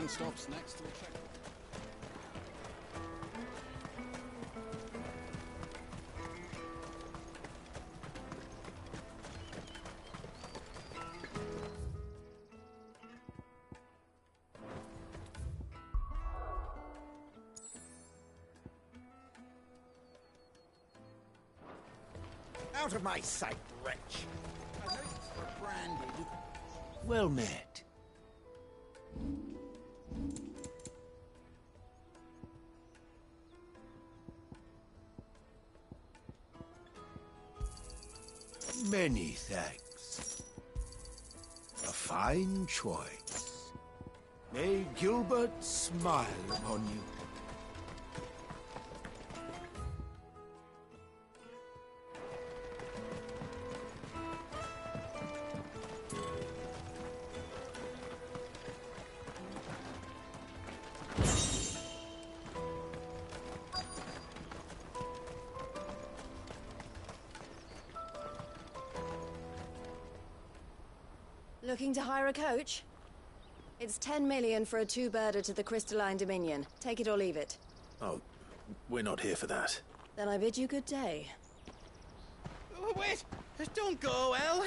stops next to the check. Out of my sight, wretch! I hope for branded. Well met. Many thanks. A fine choice. May Gilbert smile upon you. Looking to hire a coach? It's 10 million for a two-birder to the Crystalline Dominion. Take it or leave it. Oh, we're not here for that. Then I bid you good day. Oh, wait! Don't go, El!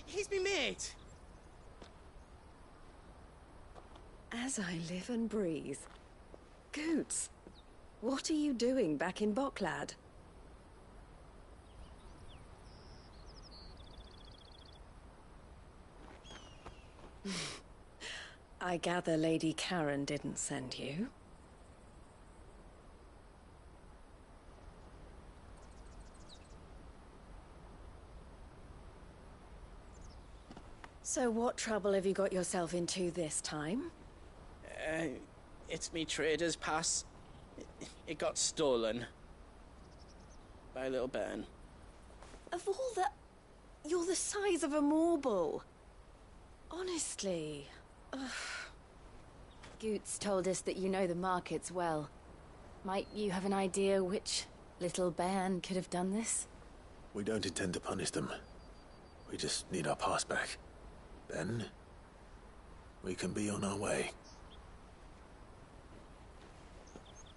He's me mate! As I live and breathe. Goots, what are you doing back in Bocklad? I gather Lady Karen didn't send you. So what trouble have you got yourself into this time? It's me trader's pass. It got stolen. By a little bairn. Of all the... You're the size of a marble. Honestly. Ugh. Goots told us that you know the markets well. Might you have an idea which little bairn could have done this? We don't intend to punish them. We just need our pass back. Then, we can be on our way.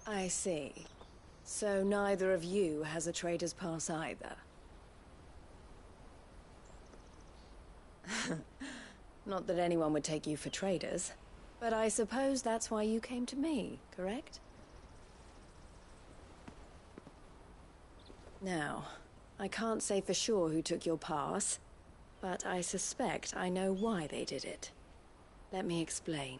I see. So neither of you has a trader's pass either. Not that anyone would take you for traders, but I suppose that's why you came to me, correct? Now, I can't say for sure who took your pass, but I suspect I know why they did it. Let me explain.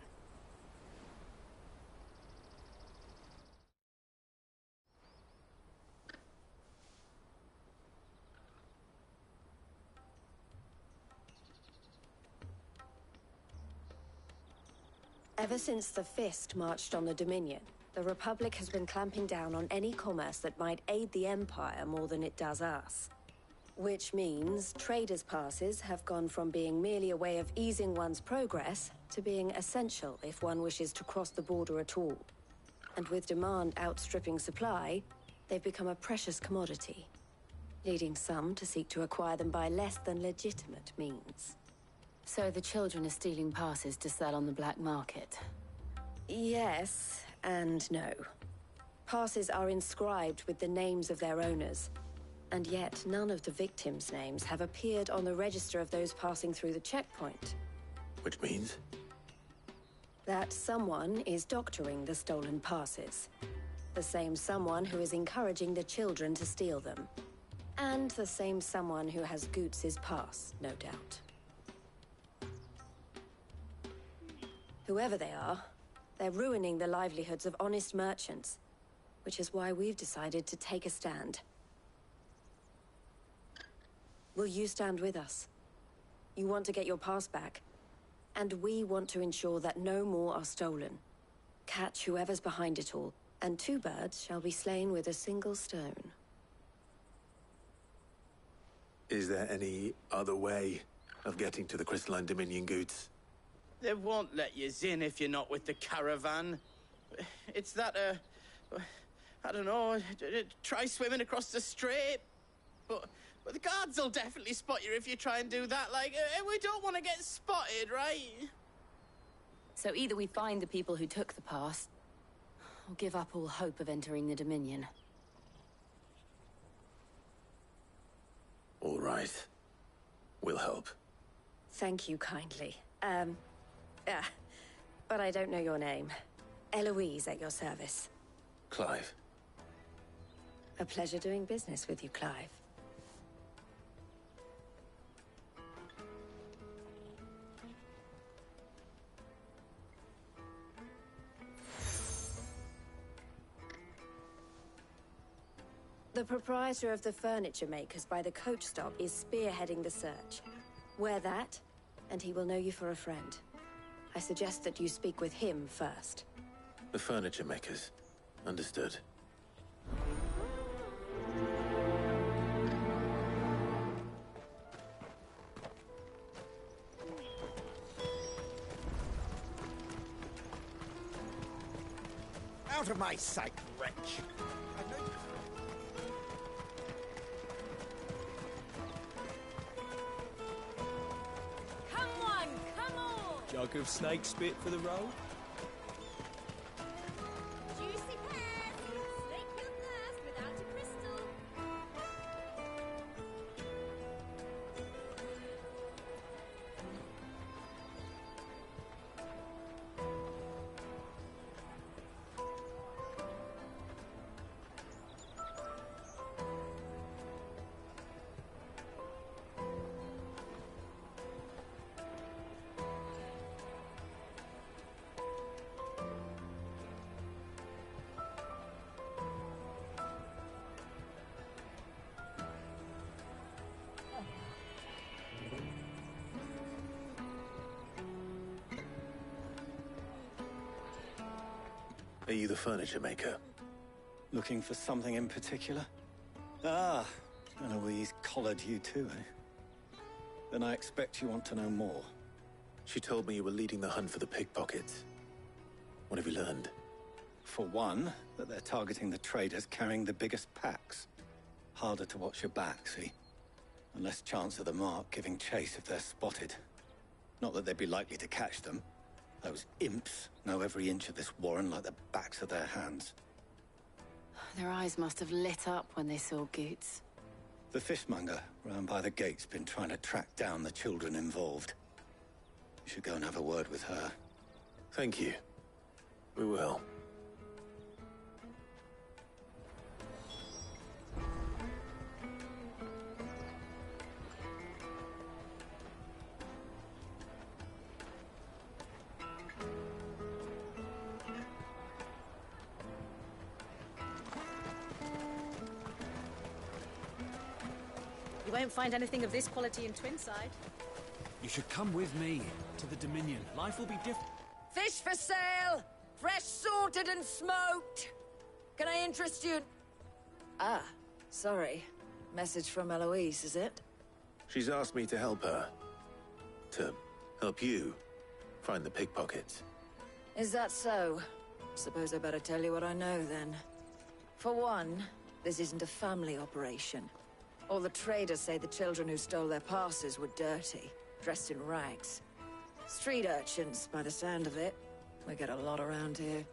Ever since the Fist marched on the Dominion, the Republic has been clamping down on any commerce that might aid the Empire more than it does us. Which means traders' passes have gone from being merely a way of easing one's progress to being essential if one wishes to cross the border at all. And with demand outstripping supply, they've become a precious commodity, leading some to seek to acquire them by less than legitimate means. So the children are stealing passes to sell on the black market? Yes and no. Passes are inscribed with the names of their owners, and yet none of the victims' names have appeared on the register of those passing through the checkpoint. Which means? That someone is doctoring the stolen passes. The same someone who is encouraging the children to steal them. And the same someone who has Goots' pass, no doubt. Whoever they are, they're ruining the livelihoods of honest merchants, which is why we've decided to take a stand. Will you stand with us? You want to get your pass back, and we want to ensure that no more are stolen. Catch whoever's behind it all, and two birds shall be slain with a single stone. Is there any other way of getting to the Crystalline Dominion, Goots? They won't let you in if you're not with the caravan. It's that, I don't know, try swimming across the strait. But the guards will definitely spot you if you try and do that. Like, we don't want to get spotted, right? So either we find the people who took the pass, or give up all hope of entering the Dominion. All right. We'll help. Thank you kindly. But I don't know your name. Eloise at your service. Clive. A pleasure doing business with you, Clive. The proprietor of the furniture makers by the coach stop is spearheading the search. Wear that, and he will know you for a friend. I suggest that you speak with him first. The furniture makers. Understood. Out of my sight, wretch! Come on, come on! Jug of snake spit for the road? Juicy pears! Snake your thirst without a crystal. Are you the furniture maker? Looking for something in particular? Ah, Eloise collared you too, eh? Then I expect you want to know more. She told me you were leading the hunt for the pickpockets. What have you learned? For one, that they're targeting the traders carrying the biggest packs. Harder to watch your back, see? And less chance of the mark giving chase if they're spotted. Not that they'd be likely to catch them. Those imps know every inch of this warren like the backs of their hands. Their eyes must have lit up when they saw Goots. The fishmonger round by the gate's been trying to track down the children involved. You should go and have a word with her. Thank you. We will. You won't find anything of this quality in Twinside. You should come with me to the Dominion. Life will be different. Fish for sale! Fresh sorted and smoked! Can I interest you? Ah, sorry. Message from Eloise, is it? She's asked me to help her. To help you find the pickpockets. Is that so? Suppose I better tell you what I know, then. For one, this isn't a family operation. All the traders say the children who stole their passes were dirty, dressed in rags. Street urchins, by the sound of it. We get a lot around here.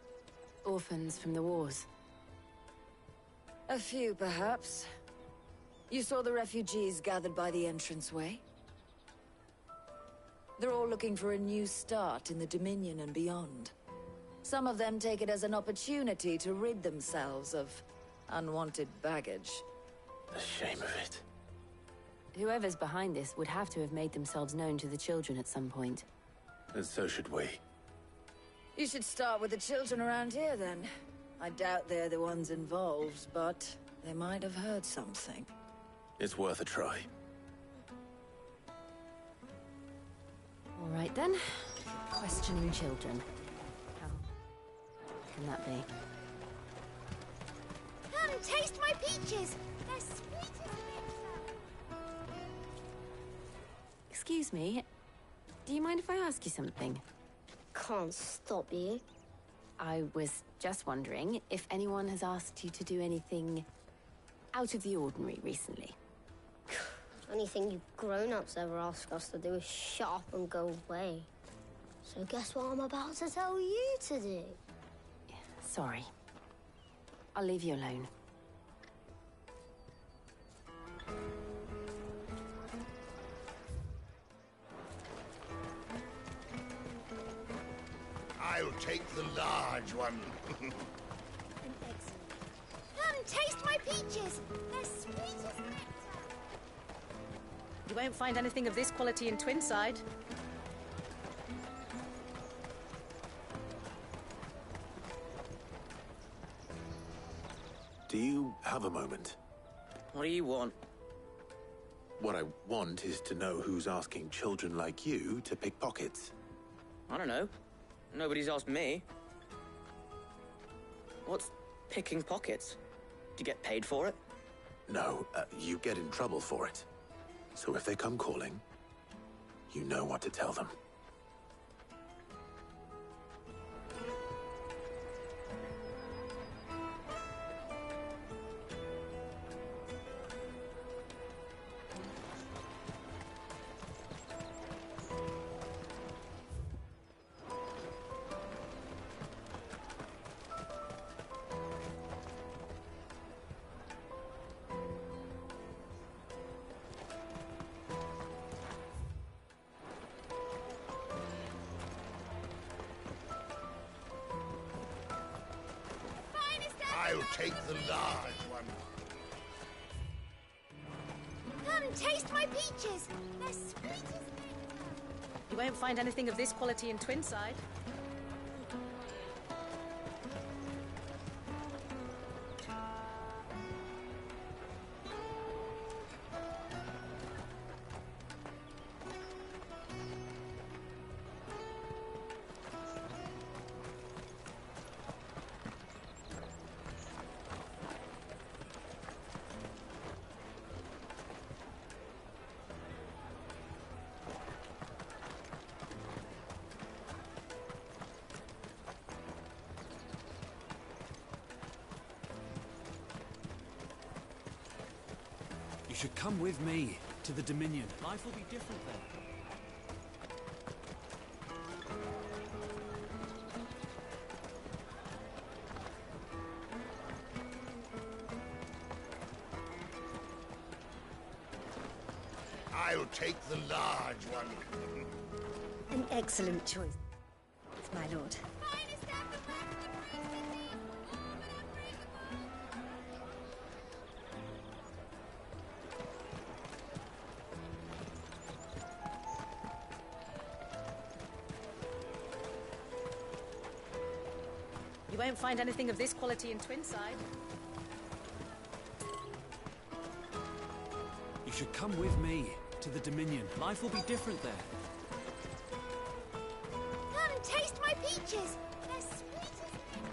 Orphans from the wars. A few, perhaps. You saw the refugees gathered by the entranceway? They're all looking for a new start in the Dominion and beyond. Some of them take it as an opportunity to rid themselves of unwanted baggage. The shame of it. Whoever's behind this would have to have made themselves known to the children at some point. And so should we. You should start with the children around here, then. I doubt they're the ones involved, but they might have heard something. It's worth a try. All right then. Questioning children. How can that be? Come, taste my peaches! They're sweet as a Excuse me. Do you mind if I ask you something? Can't stop you. I was just wondering if anyone has asked you to do anything out of the ordinary recently. Anything you grown-ups ever ask us to do is shut up and go away. So guess what I'm about to tell you to do? Sorry. I'll leave you alone. I'll take the large one. Come taste my peaches. They're sweet as nectar. You won't find anything of this quality in Twinside. Do you have a moment? What do you want? What I want is to know who's asking children like you to pick pockets. I don't know. Nobody's asked me. What's picking pockets? Do you get paid for it? No, you get in trouble for it. So if they come calling, you know what to tell them. I'll take the large one. Come taste my peaches. They're sweet as nectar. You won't find anything of this quality in Twinside. You should come with me to the Dominion. Life will be different then. I'll take the large one. An excellent choice, my lord. Finest apple pie from the princess. You won't find anything of this quality in Twinside. You should come with me to the Dominion. Life will be different there. Come taste my peaches. They're sweet as nectar.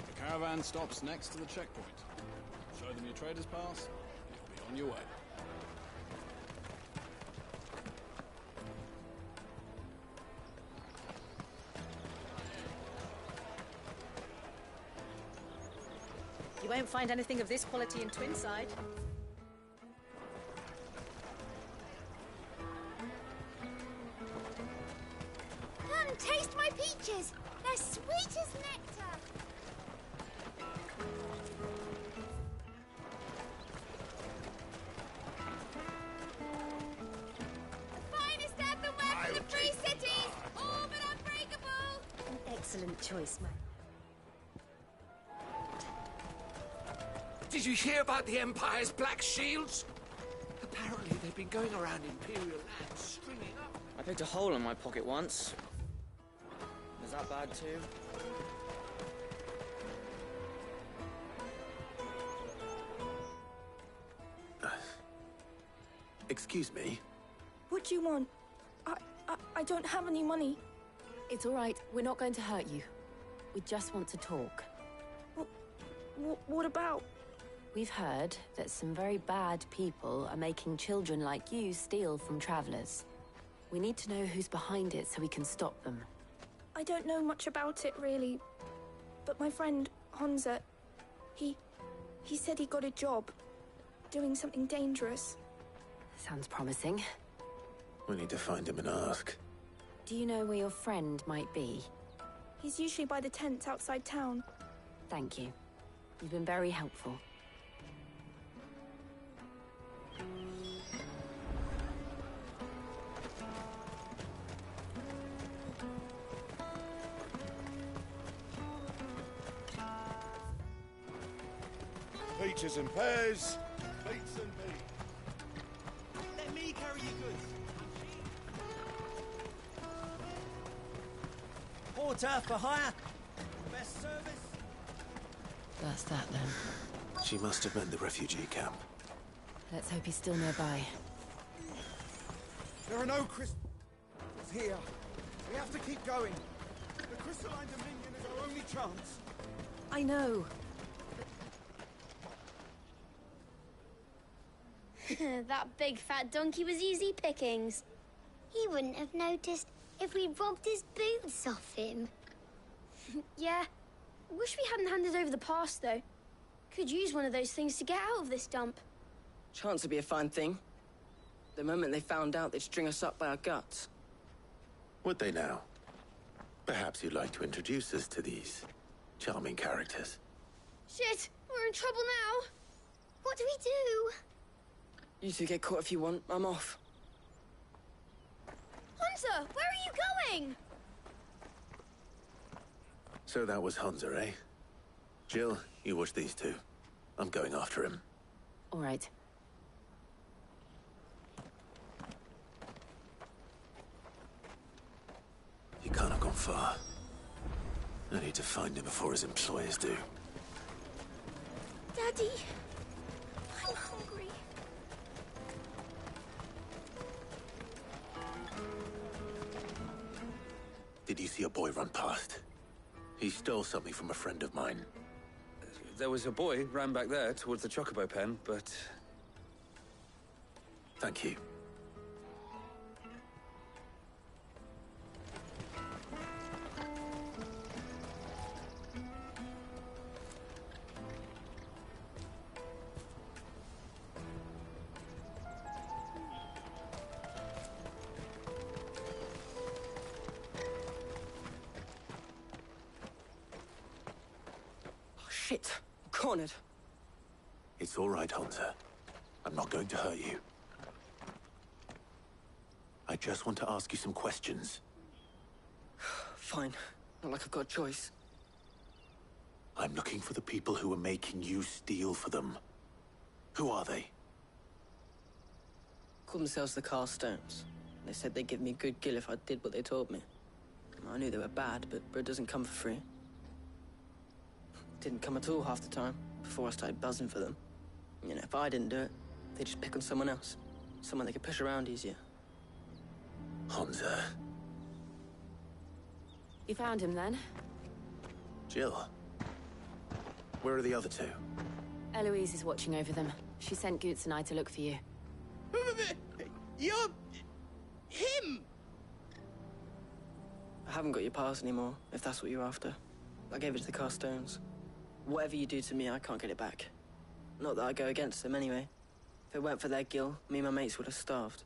The caravan stops next to the checkpoint. Show them your trader's pass, and you'll be on your way. You won't find anything of this quality in Twinside. Come taste my peaches. They're sweet as nectar. The finest earthenware from the Free Cities, all but unbreakable. An excellent choice, mate. Did you hear about the Empire's black shields? Apparently they've been going around Imperial lands stringing up. I picked a hole in my pocket once. Is that bad too? Excuse me? What do you want? I don't have any money. It's all right. We're not going to hurt you. We just want to talk. What about? We've heard that some very bad people are making children like you steal from travelers. We need to know who's behind it so we can stop them. I don't know much about it, really. But my friend, Hansa, he said he got a job. Doing something dangerous. Sounds promising. We need to find him and ask. Do you know where your friend might be? He's usually by the tents outside town. Thank you. You've been very helpful. Peaches and pears, beets and beans. Let me carry your goods. Porter for hire. Best service. That's that then. She must have meant the refugee camp. Let's hope he's still nearby. There are no crystals here. We have to keep going. The crystalline dominion is our only chance. I know. That big fat donkey was easy pickings. He wouldn't have noticed if we robbed his boots off him. Yeah. Wish we hadn't handed over the pass, though. Could use one of those things to get out of this dump. Chance would be a fine thing. The moment they found out, they'd string us up by our guts. Would they now? Perhaps you'd like to introduce us to these charming characters. Shit! We're in trouble now! What do we do? You two get caught if you want. I'm off. Hunter, where are you going? So that was Hansa, eh? Jill, you watch these two. I'm going after him. All right. He can't have gone far. I need to find him before his employers do. Daddy, I'm hungry. Did you see a boy run past? He stole something from a friend of mine. There was a boy ran back there towards the Chocobo pen, but... Thank you. Shit! I'm cornered. It's all right, Hansa. I'm not going to hurt you. I just want to ask you some questions. Fine. Not like I've got a choice. I'm looking for the people who are making you steal for them. Who are they? Called themselves the Carstones. They said they'd give me good gill if I did what they told me. I knew they were bad, but bread doesn't come for free. Didn't come at all half the time, before I started buzzing for them. You know, if I didn't do it, they'd just pick on someone else. Someone they could push around easier. Hansa. You found him then? Jill. Where are the other two? Eloise is watching over them. She sent Goots and I to look for you. You're... him! I haven't got your pass anymore, if that's what you're after. I gave it to the Carstones. Whatever you do to me, I can't get it back. Not that I go against them anyway. If it weren't for their gill, me and my mates would have starved.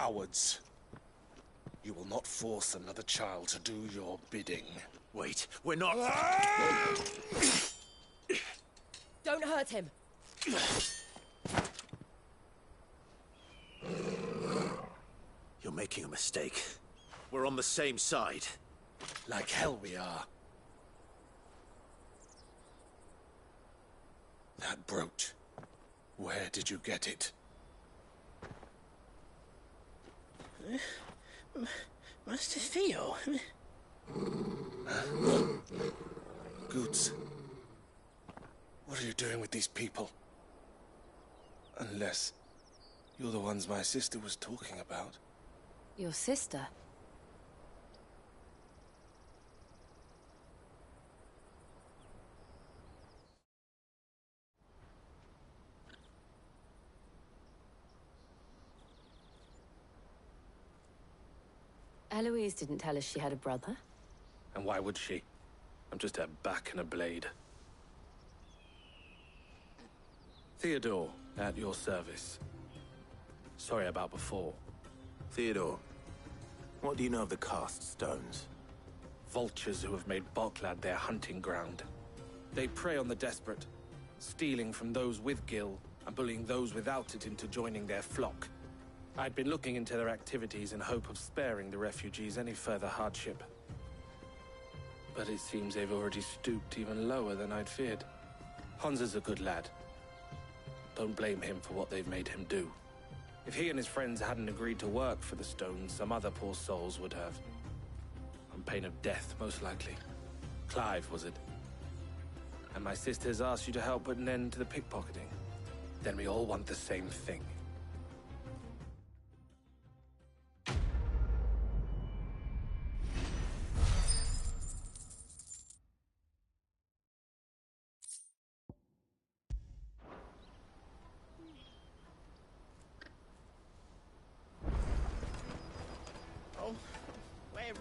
cowards. You will not force another child to do your bidding. Wait, we're not... Don't hurt him. You're making a mistake. We're on the same side. Like hell we are. That brooch. Where did you get it? Master Theo? Goods. What are you doing with these people? Unless you're the ones my sister was talking about. Your sister? Eloise didn't tell us she had a brother. And why would she? I'm just her back and a blade. Theodore, at your service. Sorry about before. Theodore, what do you know of the cast stones? Vultures who have made Boklad their hunting ground. They prey on the desperate, stealing from those with Gil and bullying those without it into joining their flock. I'd been looking into their activities in hope of sparing the refugees any further hardship. But it seems they've already stooped even lower than I'd feared. Hans is a good lad. Don't blame him for what they've made him do. If he and his friends hadn't agreed to work for the stones, some other poor souls would have. On pain of death, most likely. Clive, was it? And my sisters asked you to help put an end to the pickpocketing. Then we all want the same thing.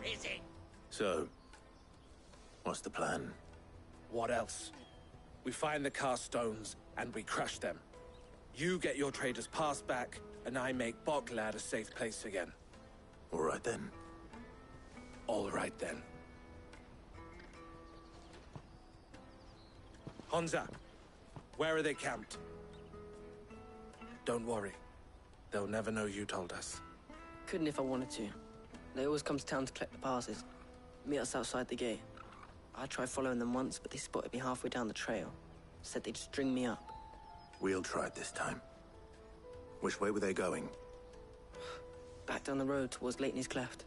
Is it? So, what's the plan? What else? We find the cast stones and we crush them. You get your trader's pass back, and I make Boklad a safe place again. All right then. All right then. Honza, where are they camped? Don't worry. They'll never know you told us. Couldn't if I wanted to. They always come to town to collect the passes. Meet us outside the gate. I tried following them once, but they spotted me halfway down the trail. Said they'd string me up. We'll try it this time. Which way were they going? Back down the road towards Leighton's Cleft.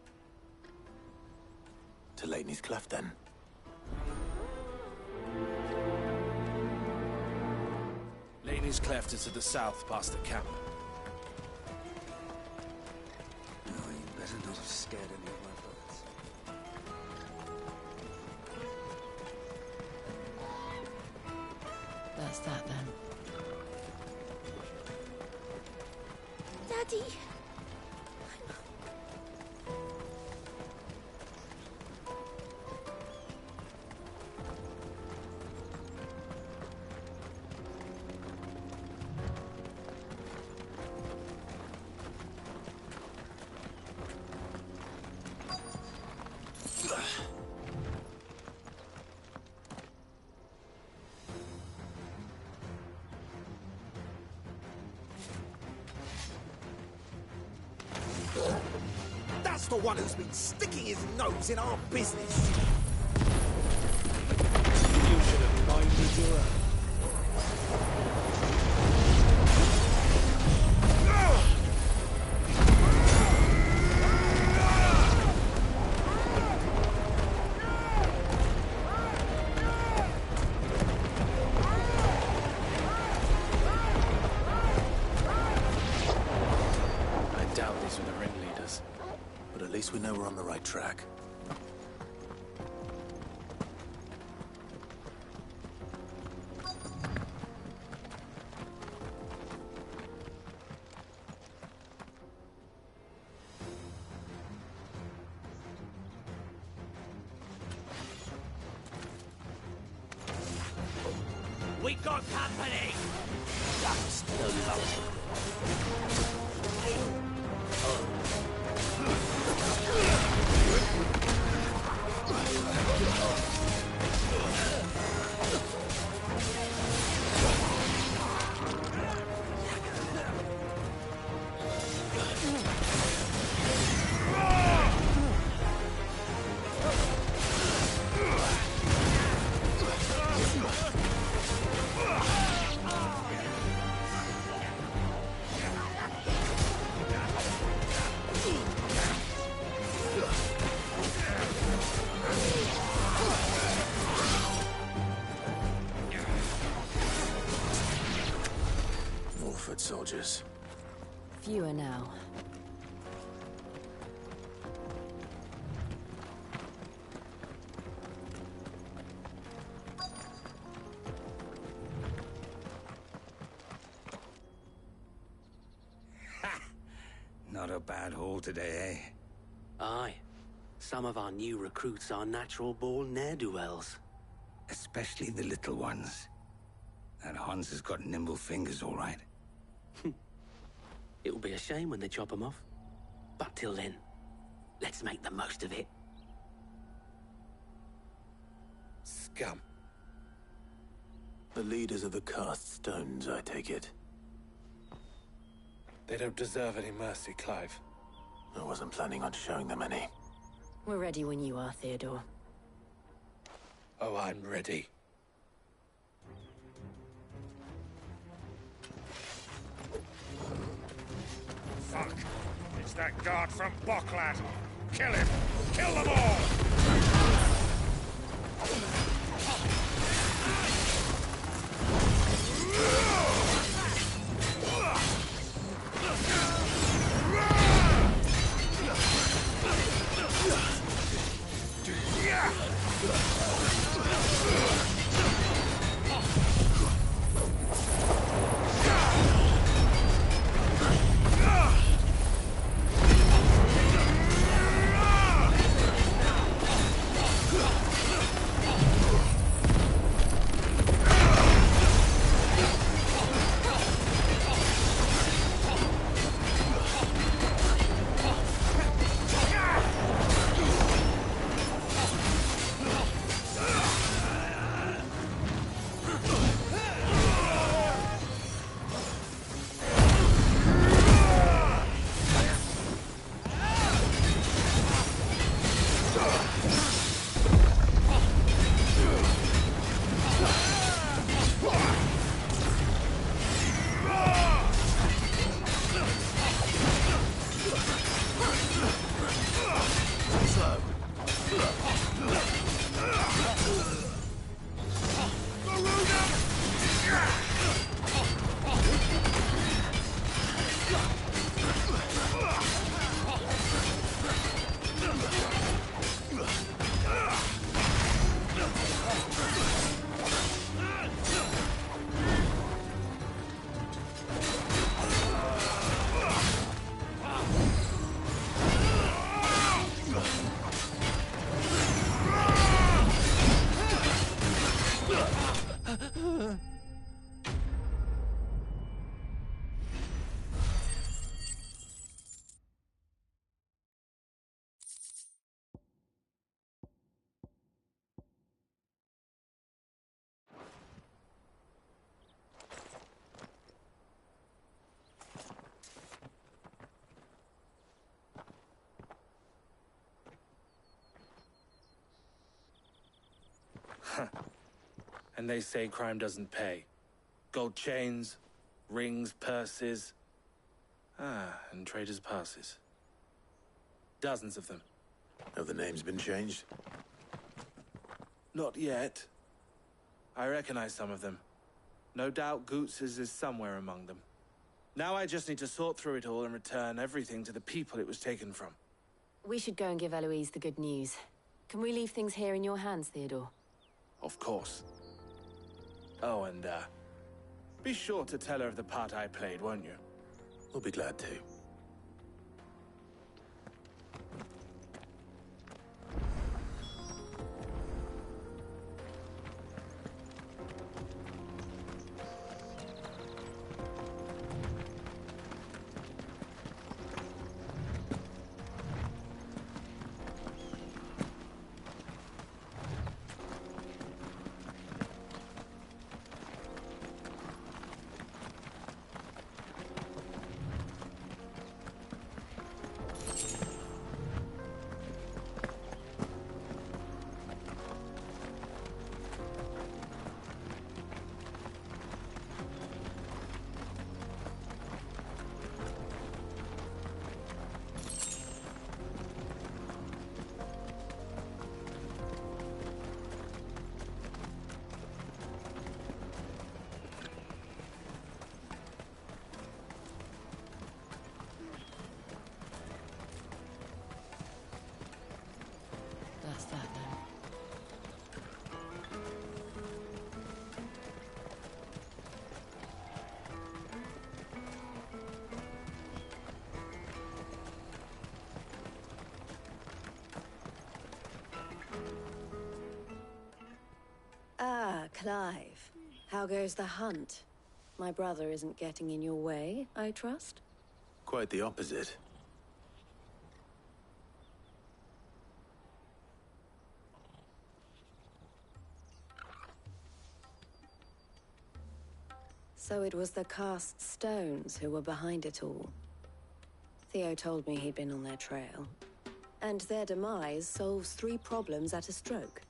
To Leighton's Cleft, then? Leighton's Cleft is to the south, past the camp. No, you better not have scared any of my brothers. That's that then. Daddy! That's the one who's been sticking his nose in our business. You should have minded your own. I doubt these were the ringleaders. But at least we know we're on the right track. We got company! That's the love. foot soldiers. Fewer now. Not a bad haul today, eh? Aye. Some of our new recruits are natural-born ne'er-do-wells. Especially the little ones. That Hans has got nimble fingers, all right. It will be a shame when they chop them off. But till then, let's make the most of it. Scum. The leaders of the cast stones, I take it. They don't deserve any mercy, Clive. I wasn't planning on showing them any. We're ready when you are, Theodore. Oh, I'm ready. Fuck! It's that guard from Bocklad! Kill him! Kill them all! And they say crime doesn't pay. Gold chains, rings, purses. And traders' passes. Dozens of them. Have the names been changed? Not yet. I recognize some of them. No doubt Goots's is somewhere among them. Now I just need to sort through it all and return everything to the people it was taken from. We should go and give Eloise the good news. Can we leave things here in your hands, Theodore? Of course. Oh, and, be sure to tell her of the part I played, won't you? We'll be glad to. Clive, how goes the hunt? My brother isn't getting in your way, I trust? Quite the opposite. So it was the cast stones who were behind it all. Theo told me he'd been on their trail. And their demise solves 3 problems at a stroke.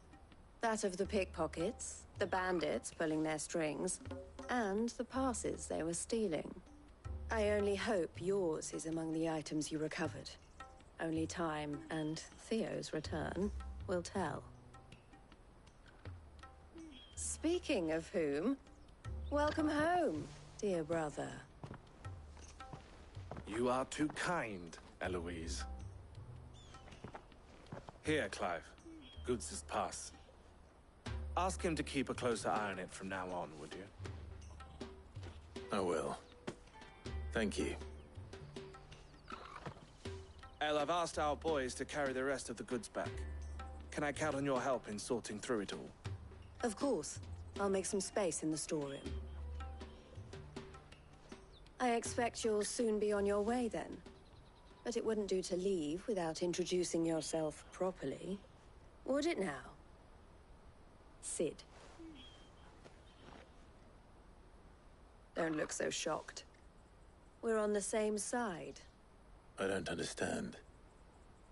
That of the pickpockets, the bandits pulling their strings, and the passes they were stealing. I only hope yours is among the items you recovered. Only time and Theo's return will tell. Speaking of whom, welcome home, dear brother. You are too kind, Eloise. Here, Clive. Goods' pass. Ask him to keep a closer eye on it from now on, would you? I will. Thank you. El, I've asked our boys to carry the rest of the goods back. Can I count on your help in sorting through it all? Of course. I'll make some space in the storeroom. I expect you'll soon be on your way then. But it wouldn't do to leave without introducing yourself properly. Would it now? Sid. Don't look so shocked. We're on the same side. I don't understand.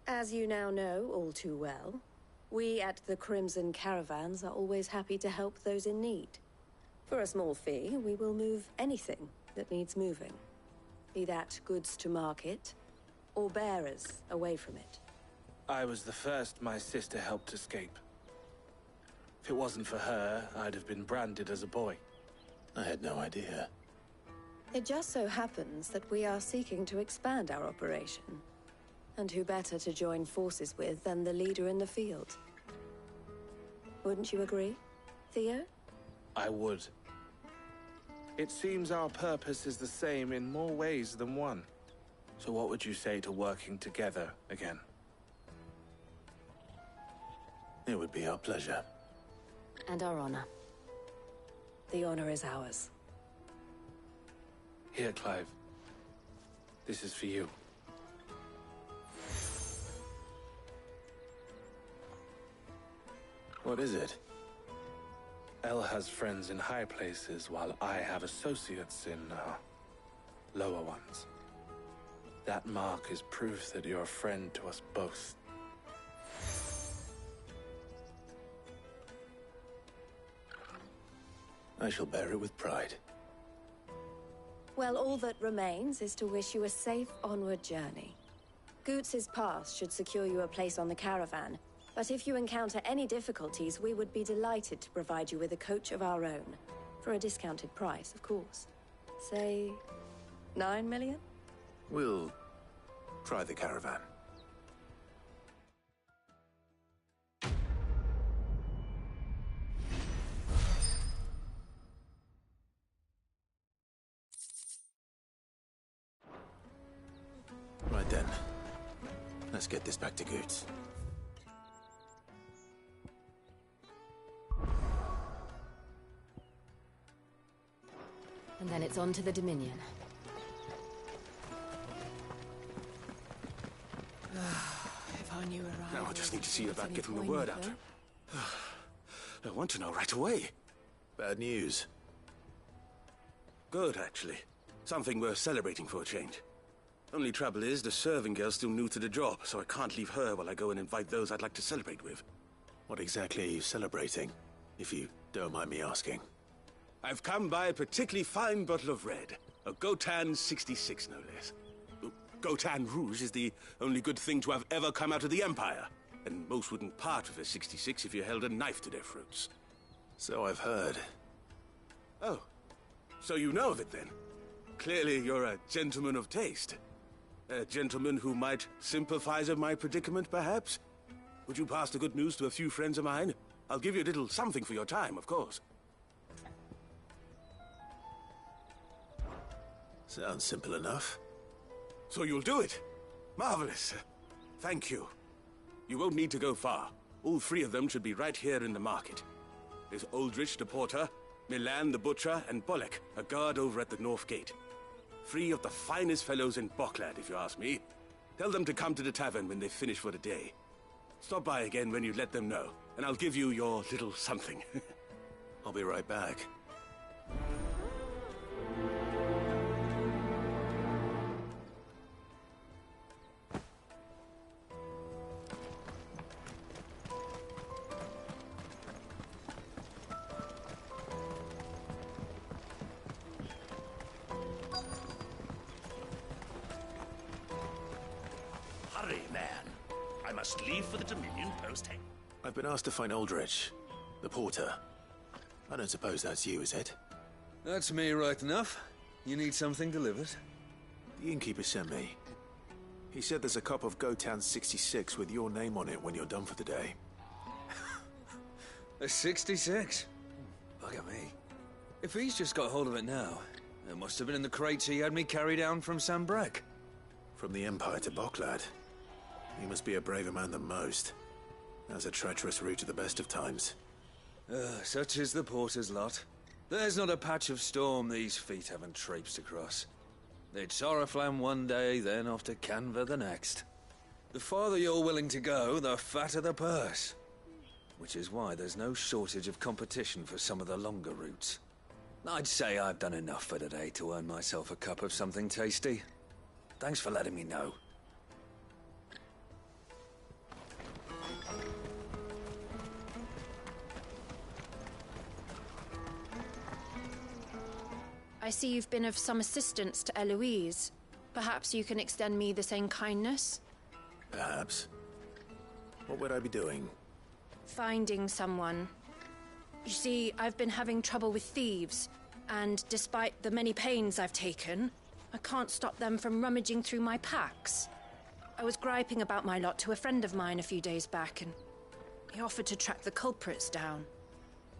As you now know all too well, we at the Crimson Caravans are always happy to help those in need. For a small fee, we will move anything that needs moving. Be that goods to market, or bearers away from it. I was the first my sister helped escape. If it wasn't for her, I'd have been branded as a boy. I had no idea. It just so happens that we are seeking to expand our operation. And who better to join forces with than the leader in the field? Wouldn't you agree, Theo? I would. It seems our purpose is the same in more ways than one. So what would you say to working together again? It would be our pleasure. And our honor. The honor is ours. Here, Clive. This is for you. What is it? El has friends in high places, while I have associates in, lower ones. That mark is proof that you're a friend to us both. I shall bear it with pride. Well, all that remains is to wish you a safe onward journey. Goots' pass should secure you a place on the caravan, but if you encounter any difficulties, we would be delighted to provide you with a coach of our own. For a discounted price, of course. Say, 9 million? We'll try the caravan. Right then. Let's get this back to Goots. And then it's on to the Dominion. If I knew around. Now I just need to see about getting the word out. I want to know right away. Bad news. Good, actually. Something worth celebrating for a change. Only trouble is, the serving girl's still new to the job, so I can't leave her while I go and invite those I'd like to celebrate with. What exactly are you celebrating, if you don't mind me asking? I've come by a particularly fine bottle of red. A Gotan 66, no less. Gotan Rouge is the only good thing to have ever come out of the Empire. And most wouldn't part with a 66 if you held a knife to their throats. So I've heard. Oh, so you know of it then? Clearly you're a gentleman of taste. A gentleman who might sympathize with my predicament, perhaps? Would you pass the good news to a few friends of mine? I'll give you a little something for your time, of course. Sounds simple enough. So you'll do it? Marvelous. Thank you. You won't need to go far. All 3 of them should be right here in the market. There's Aldrich the porter, Milan the butcher, and Bolek, a guard over at the north gate. 3 of the finest fellows in Boklad, if you ask me. Tell them to come to the tavern when they finish for the day. Stop by again when you let them know, and I'll give you your little something. I'll be right back. Hurry, man. I must leave for the Dominion post. I've been asked to find Aldrich, the porter. I don't suppose that's you, is it? That's me, right enough. You need something delivered? The innkeeper sent me. He said there's a cup of Gotan 66 with your name on it when you're done for the day. A 66? Bugger me. If he's just got hold of it now, it must have been in the crates he had me carry down from Sambrek. From the Empire to Boklad. He must be a braver man than most. That's a treacherous route at the best of times. Such is the porter's lot. There's not a patch of storm these feet haven't traipsed across. It's Oriflamme one day, then off to Canva the next. The farther you're willing to go, the fatter the purse. Which is why there's no shortage of competition for some of the longer routes. I'd say I've done enough for today to earn myself a cup of something tasty. Thanks for letting me know. I see you've been of some assistance to Eloise. Perhaps you can extend me the same kindness? Perhaps. What would I be doing? Finding someone. You see, I've been having trouble with thieves, and despite the many pains I've taken, I can't stop them from rummaging through my packs. I was griping about my lot to a friend of mine a few days back, and he offered to track the culprits down.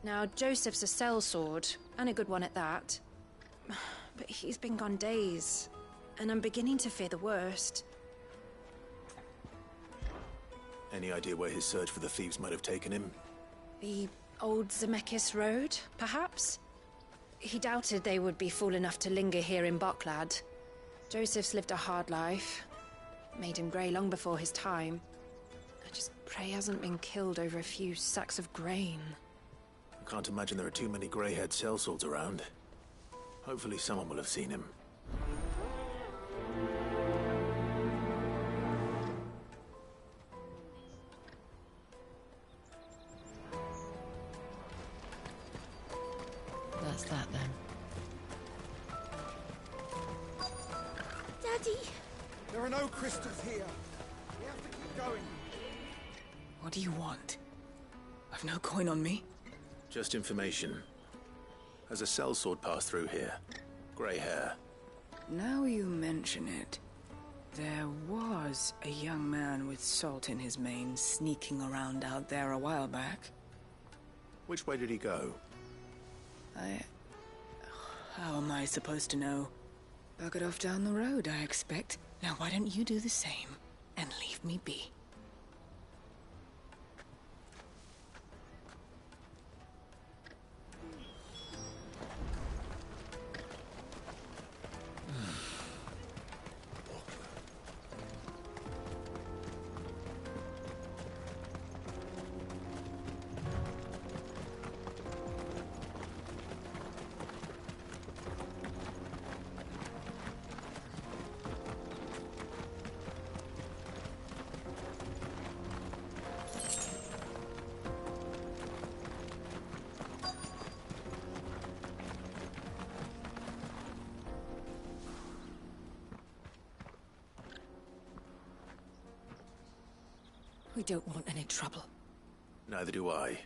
Now, Joseph's a sellsword, and a good one at that. But he's been gone days, and I'm beginning to fear the worst. Any idea where his search for the thieves might have taken him? The old Zemeckis Road, perhaps? He doubted they would be fool enough to linger here in Boklad. Joseph's lived a hard life. Made him grey long before his time. I just pray he hasn't been killed over a few sacks of grain. I can't imagine there are too many grey-haired sellswords around. Hopefully someone will have seen him. That's that then. Daddy! There are no crystals here. We have to keep going. What do you want? I've no coin on me. Just information. Has a sellsword passed through here? Grey hair. Now you mention it, there was a young man with salt in his mane sneaking around out there a while back. Which way did he go? How am I supposed to know? Buggered off down the road, I expect. Now why don't you do the same and leave me be? We don't want any trouble. Neither do I.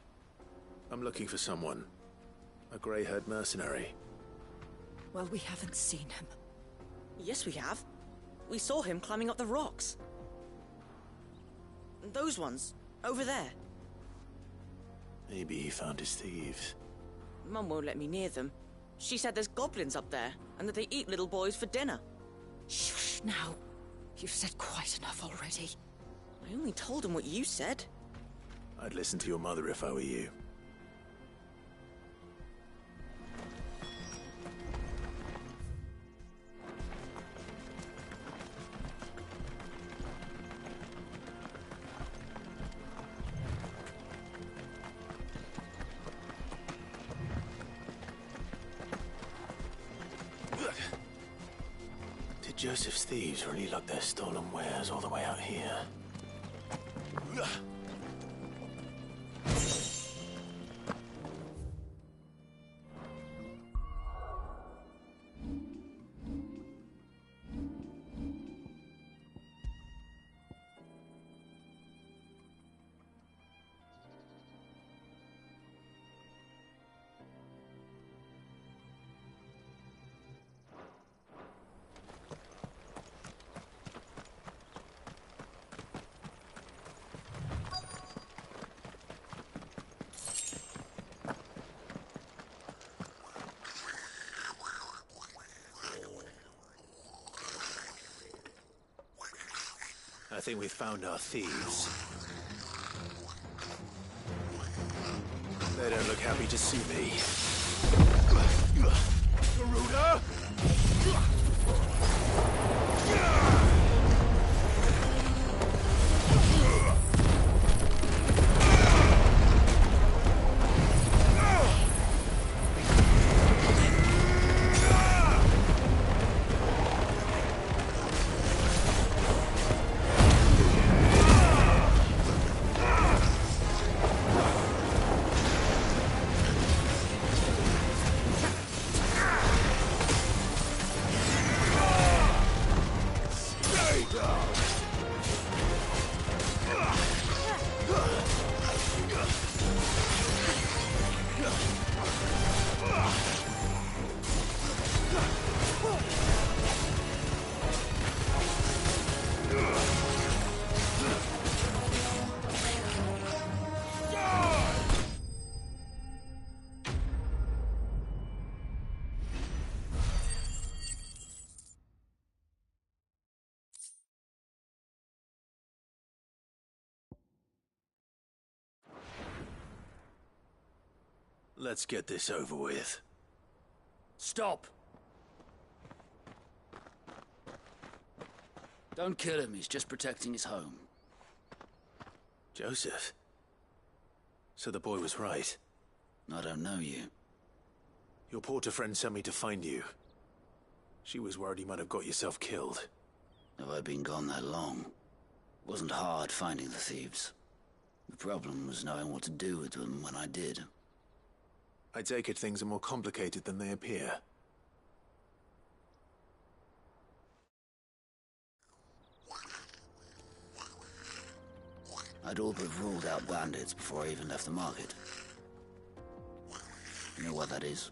I'm looking for someone. A grey-haired mercenary. Well, we haven't seen him. Yes, we have. We saw him climbing up the rocks. Those ones, over there. Maybe he found his thieves. Mum won't let me near them. She said there's goblins up there, and that they eat little boys for dinner. Shush now. You've said quite enough already. I only told him what you said. I'd listen to your mother if I were you. Did Joseph's thieves really lug their stolen wares all the way out here? I think we've found our thieves. They don't look happy to see me. Garuda! Let's get this over with. Stop! Don't kill him, he's just protecting his home. Joseph? So the boy was right. I don't know you. Your porter friend sent me to find you. She was worried you might have got yourself killed. Have I been gone that long? It wasn't hard finding the thieves. The problem was knowing what to do with them when I did. I take it things are more complicated than they appear. I'd all but ruled out bandits before I even left the market. You know what that is?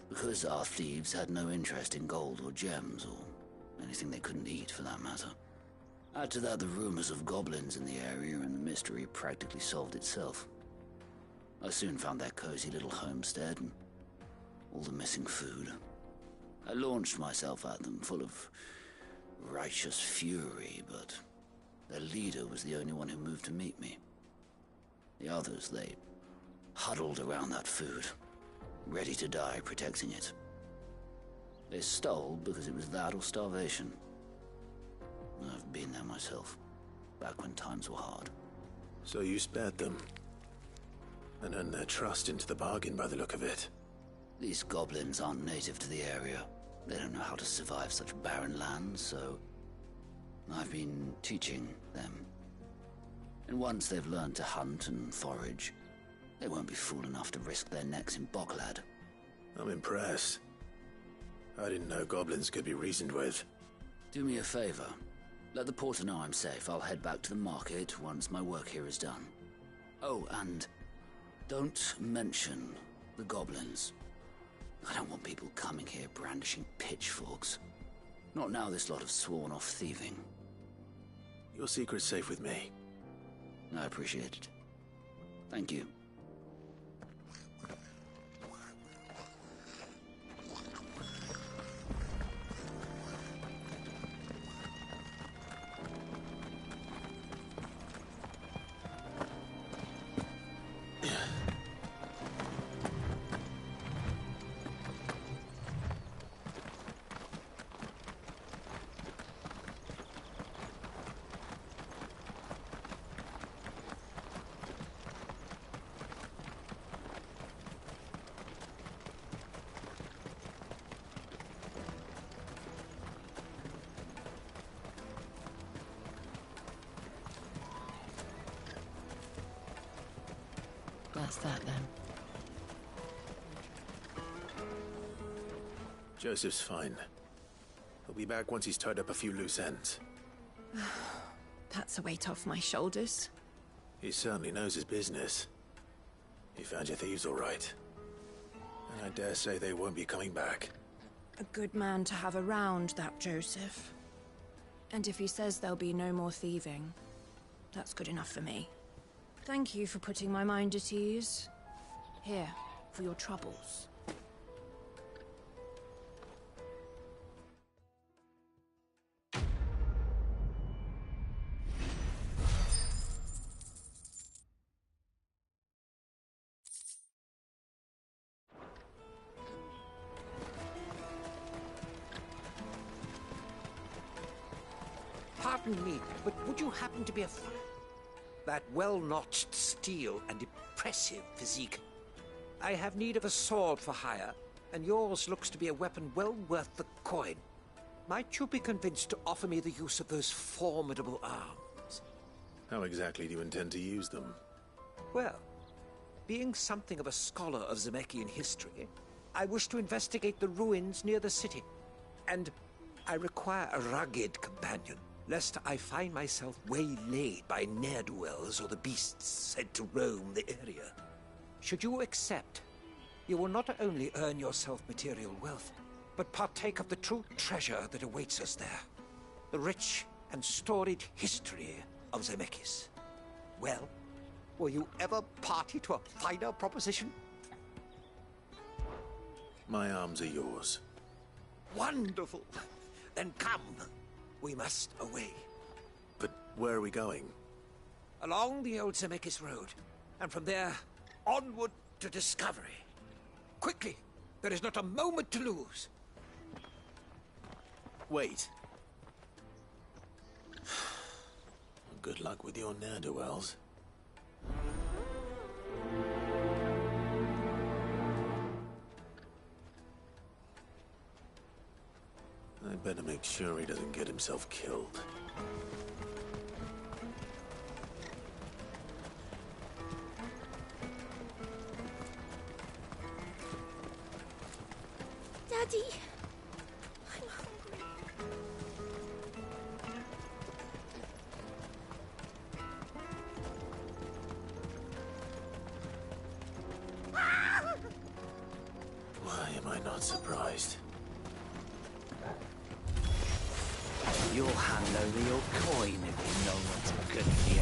Because our thieves had no interest in gold or gems, or anything they couldn't eat for that matter. Add to that the rumors of goblins in the area, and the mystery practically solved itself. I soon found their cozy little homestead and all the missing food. I launched myself at them, full of righteous fury, but their leader was the only one who moved to meet me. The others, they huddled around that food, ready to die protecting it. They stole because it was that or starvation. I've been there myself, back when times were hard. So you spared them? And earned their trust into the bargain by the look of it. These goblins aren't native to the area. They don't know how to survive such barren lands, so I've been teaching them. And once they've learned to hunt and forage, they won't be fool enough to risk their necks in Boklad. I'm impressed. I didn't know goblins could be reasoned with. Do me a favor. Let the porter know I'm safe. I'll head back to the market once my work here is done. Oh, and don't mention the goblins. I don't want people coming here brandishing pitchforks. Not now this lot have sworn off thieving. Your secret's safe with me. I appreciate it. Thank you. That's that then. Joseph's fine. He'll be back once he's tied up a few loose ends. That's a weight off my shoulders. He certainly knows his business. He found your thieves all right. And I dare say they won't be coming back. A good man to have around, that Joseph. And if he says there'll be no more thieving, that's good enough for me. Thank you for putting my mind at ease. Here, for your troubles. Pardon me, but would you happen to be a... That well-notched steel and impressive physique. I have need of a sword for hire, and yours looks to be a weapon well worth the coin. Might you be convinced to offer me the use of those formidable arms? How exactly do you intend to use them? Well, being something of a scholar of Zemeckis history, I wish to investigate the ruins near the city, and I require a rugged companion, lest I find myself waylaid by ne'er-do-wells or the beasts said to roam the area. Should you accept, you will not only earn yourself material wealth, but partake of the true treasure that awaits us there. The rich and storied history of Zemeckis. Well, were you ever party to a finer proposition? My arms are yours. Wonderful! Then come. We must away. But where are we going? Along the old Zemeckis Road, and from there, onward to discovery. Quickly! There is not a moment to lose. Wait. Good luck with your ne'er-do-wells. I'd better make sure he doesn't get himself killed. Daddy, I'm hungry. Why am I not surprised? You'll hand over your coin if you know what's good for you.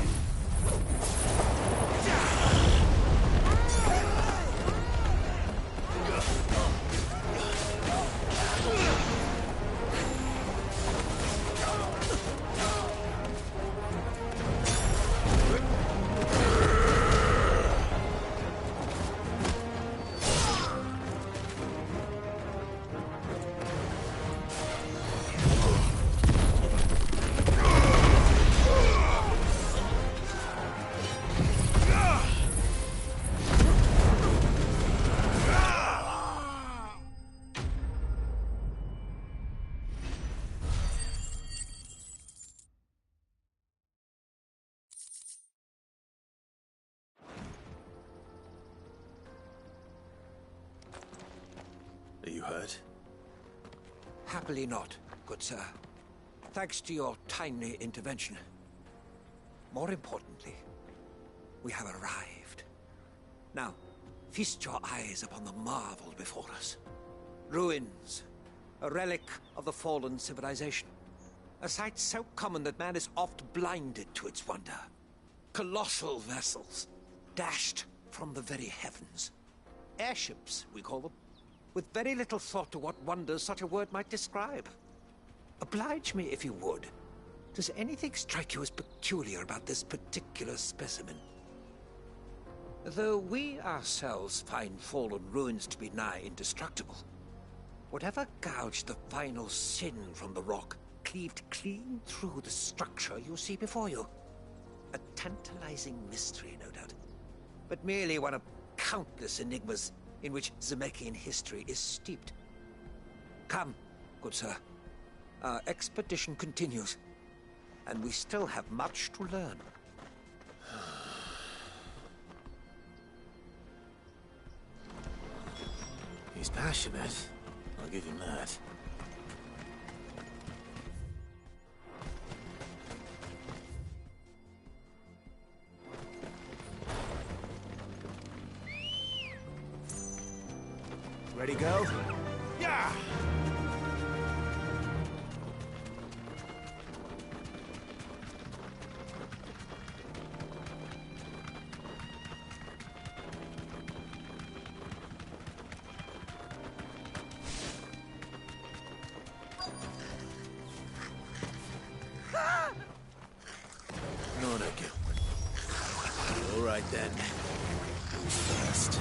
Are you hurt? Happily not, good sir. Thanks to your timely intervention. More importantly, we have arrived. Now, feast your eyes upon the marvel before us. Ruins, a relic of the fallen civilization. A sight so common that man is oft blinded to its wonder. Colossal vessels, dashed from the very heavens. Airships, we call them, with very little thought to what wonders such a word might describe. Oblige me if you would. Does anything strike you as peculiar about this particular specimen? Though we ourselves find fallen ruins to be nigh indestructible, whatever gouged the final sin from the rock cleaved clean through the structure you see before you. A tantalizing mystery, no doubt, but merely one of countless enigmas in which Zemeckis history is steeped. Come, good sir. Our expedition continues, and we still have much to learn. He's passionate. I'll give him that. Ready, go? Yeah! No, no, Gil. All right, then. Who's first?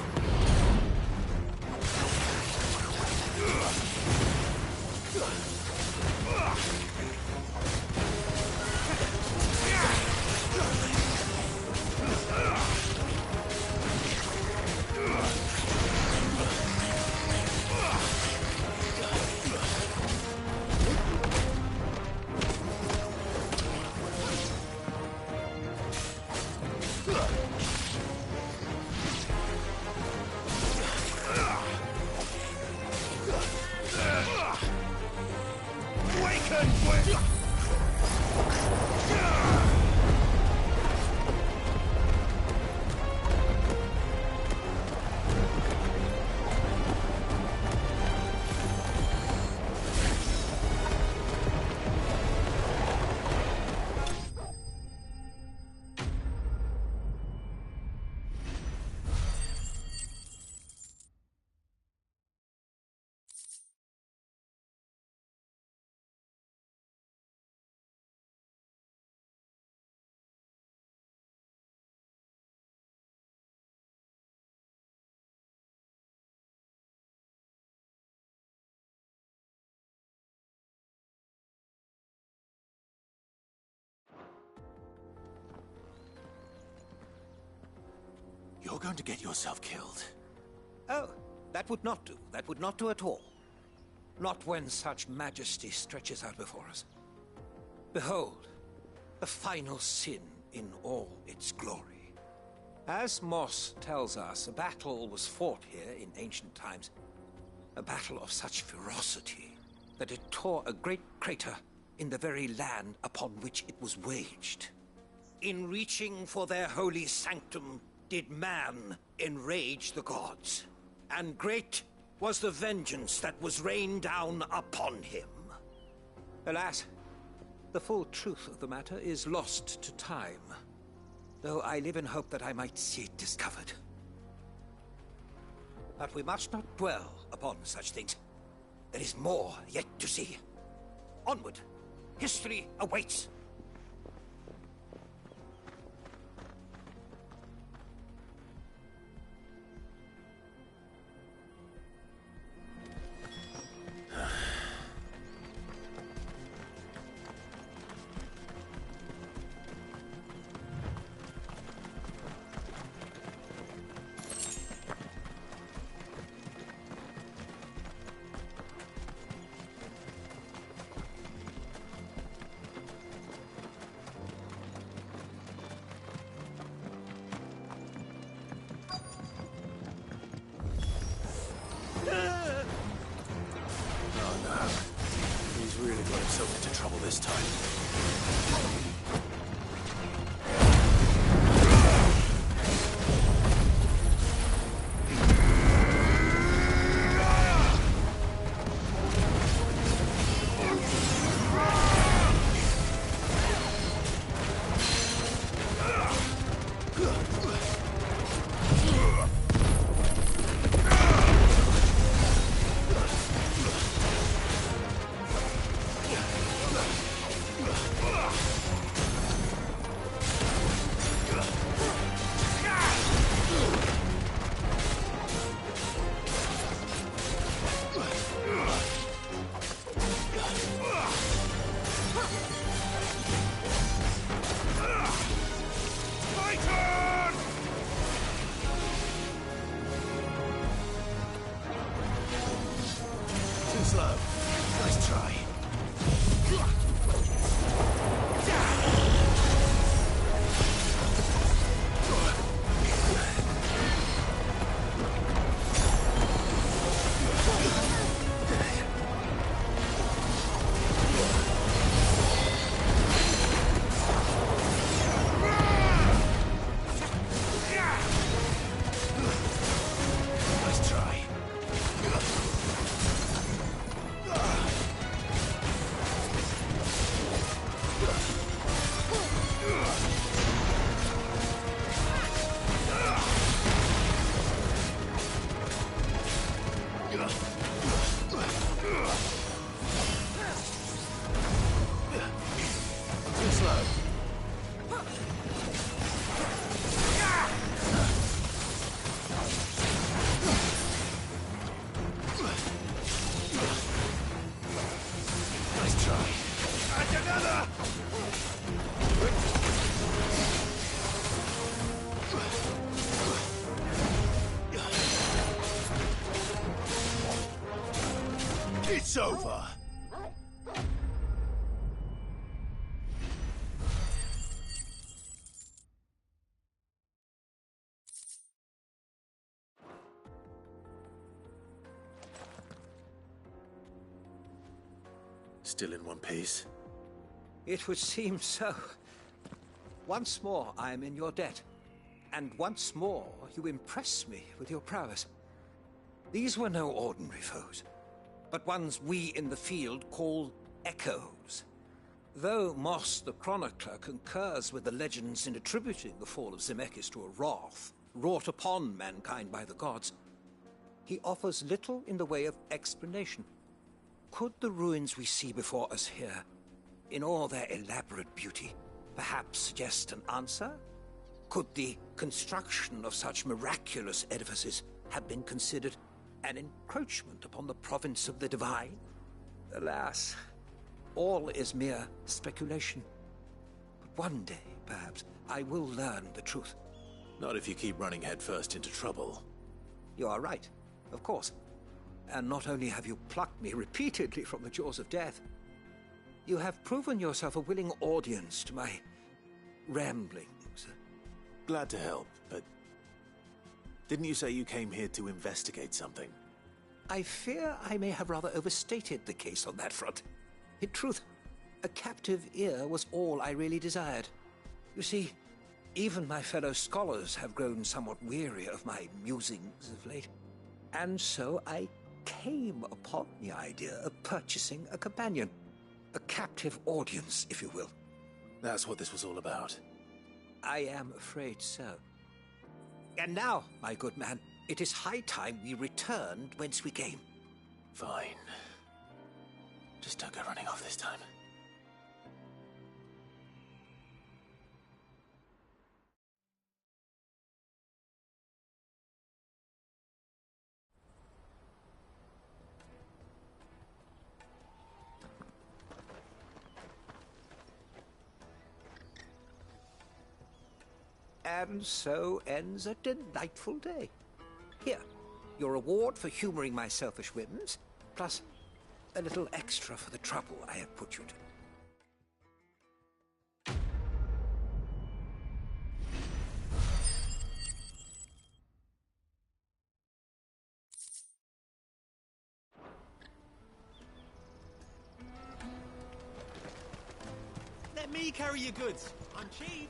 You're going to get yourself killed. Oh, that would not do. That would not do at all. Not when such majesty stretches out before us. Behold, the final sin in all its glory. As Moss tells us, a battle was fought here in ancient times. A battle of such ferocity that it tore a great crater in the very land upon which it was waged. In reaching for their holy sanctum, did man enrage the gods, and great was the vengeance that was rained down upon him. Alas, the full truth of the matter is lost to time, though I live in hope that I might see it discovered. But we must not dwell upon such things. There is more yet to see. Onward! History awaits! Himself into trouble this time. try. And another! It's over! Still in one piece? It would seem so. Once more, I am in your debt. And once more, you impress me with your prowess. These were no ordinary foes, but ones we in the field call echoes. Though Moss the Chronicler concurs with the legends in attributing the fall of Zemeckis to a wrath wrought upon mankind by the gods, he offers little in the way of explanation. Could the ruins we see before us here, in all their elaborate beauty, perhaps suggest an answer? Could the construction of such miraculous edifices have been considered an encroachment upon the province of the divine? Alas, all is mere speculation. But one day, perhaps, I will learn the truth. Not if you keep running headfirst into trouble. You are right, of course. And not only have you plucked me repeatedly from the jaws of death, you have proven yourself a willing audience to my ramblings. Glad to help, but didn't you say you came here to investigate something? I fear I may have rather overstated the case on that front. In truth, a captive ear was all I really desired. You see, even my fellow scholars have grown somewhat weary of my musings of late. And so I came upon the idea of purchasing a companion. A captive audience, if you will. That's what this was all about. I am afraid so. And now, my good man, it is high time we returned whence we came. Fine. Just don't go running off this time. And so ends a delightful day. Here, your reward for humoring my selfish whims, plus a little extra for the trouble I have put you to. Let me carry your goods. I'm cheap.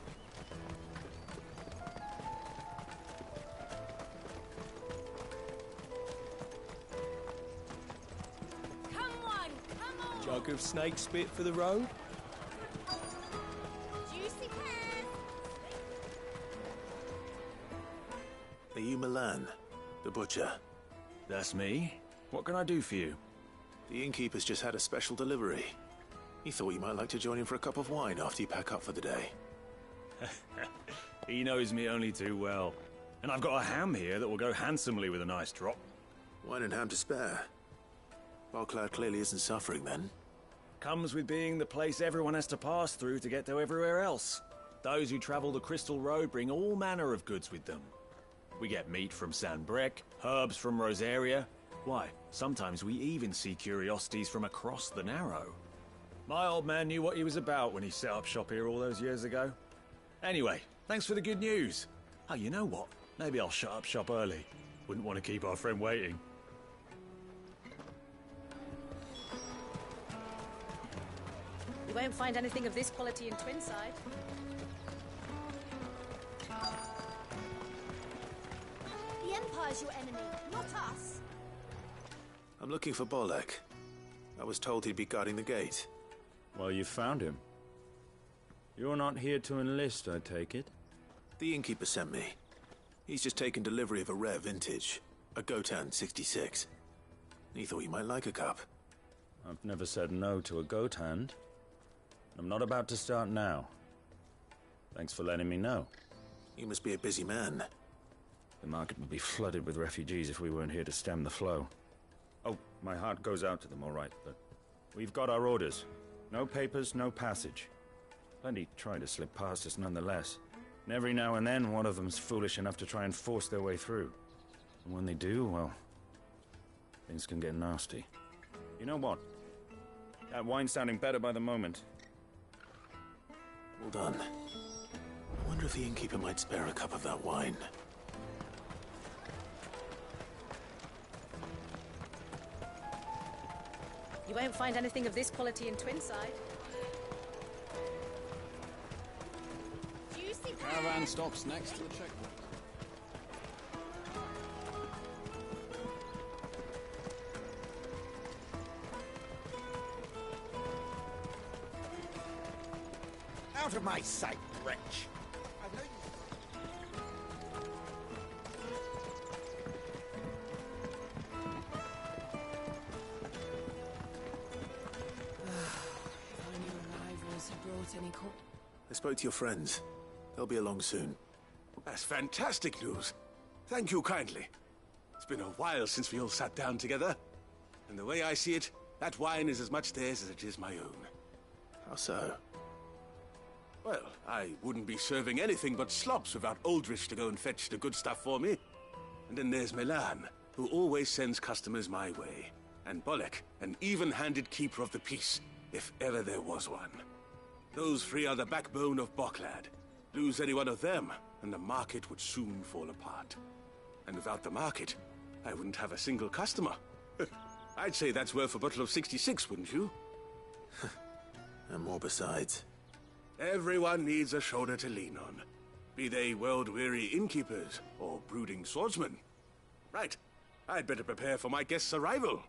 Jug of snake spit for the road? Juicy pears! Are you Milan, the butcher? That's me. What can I do for you? The innkeeper's just had a special delivery. He thought you might like to join him for a cup of wine after you pack up for the day. He knows me only too well. And I've got a ham here that will go handsomely with a nice drop. Wine and ham to spare. Barclad clearly isn't suffering, then. Comes with being the place everyone has to pass through to get to everywhere else. Those who travel the Crystal Road bring all manner of goods with them. We get meat from San Brec, herbs from Rosaria. Why, sometimes we even see curiosities from across the Narrow. My old man knew what he was about when he set up shop here all those years ago. Anyway, thanks for the good news. Oh, you know what? Maybe I'll shut up shop early. Wouldn't want to keep our friend waiting. You won't find anything of this quality in Twinside. The Empire's your enemy, not us. I'm looking for Bolek. I was told he'd be guarding the gate. Well, you found him. You're not here to enlist, I take it? The innkeeper sent me. He's just taken delivery of a rare vintage, a Gotan 66. He thought you might like a cup. I've never said no to a goat hand. I'm not about to start now. Thanks for letting me know. You must be a busy man. The market would be flooded with refugees if we weren't here to stem the flow. Oh, my heart goes out to them, all right, but we've got our orders. No papers, no passage. Plenty try to slip past us nonetheless. And every now and then, one of them's foolish enough to try and force their way through. And when they do, well, things can get nasty. You know what? That wine's sounding better by the moment. Well done. I wonder if the innkeeper might spare a cup of that wine. You won't find anything of this quality in Twinside. The caravan stops next to the checkpoint. Out of my sight, wretch! I spoke to your friends. They'll be along soon. That's fantastic news. Thank you kindly. It's been a while since we all sat down together. And the way I see it, that wine is as much theirs as it is my own. How so? Well, I wouldn't be serving anything but slops without Aldrich to go and fetch the good stuff for me. And then there's Milan, who always sends customers my way. And Bolek, an even-handed keeper of the peace, if ever there was one. Those three are the backbone of Boklad. Lose any one of them, and the market would soon fall apart. And without the market, I wouldn't have a single customer. I'd say that's worth a bottle of 66, wouldn't you? And more besides. Everyone needs a shoulder to lean on. Be they world-weary innkeepers or brooding swordsmen. Right. I'd better prepare for my guest's arrival.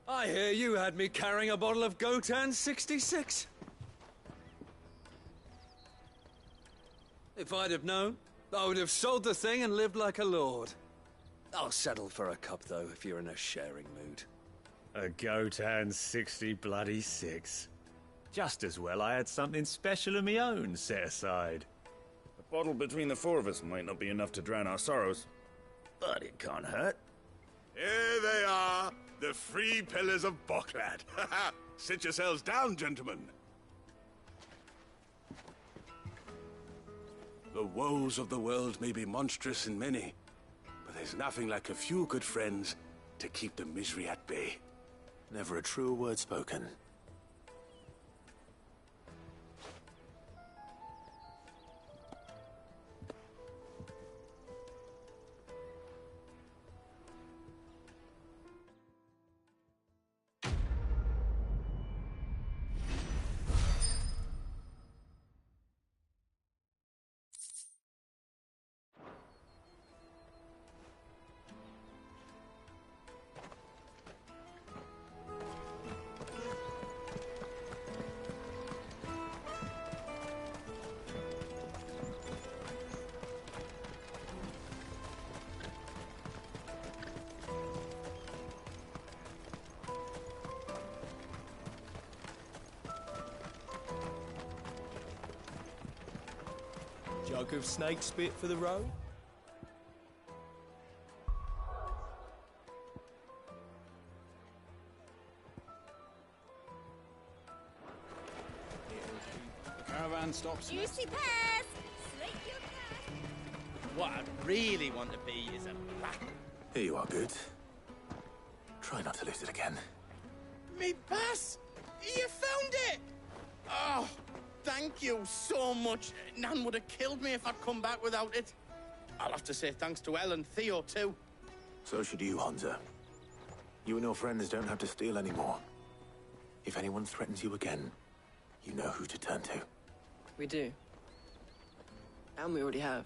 I hear you had me carrying a bottle of Gotan 66. If I'd have known, I would have sold the thing and lived like a lord. I'll settle for a cup, though, if you're in a sharing mood. A Gotan 60 bloody 6. Just as well I had something special of my own set aside. A bottle between the four of us might not be enough to drown our sorrows, but it can't hurt. Here they are, the three pillars of Boklad. Sit yourselves down, gentlemen. The woes of the world may be monstrous and many, but there's nothing like a few good friends to keep the misery at bay. Never a truer word spoken. Jug of snake spit for the road? The caravan stops next. Juicy pears! Slate your cat! What I really want to be is a bat. Here you are, good. Try not to lose it again. Me bass! You found it! Oh, thank you so much. Nan would have killed me if I'd come back without it. I'll have to say thanks to Elle and Theo, too. So should you, Hansa. You and your friends don't have to steal anymore. If anyone threatens you again, you know who to turn to. We do. And we already have.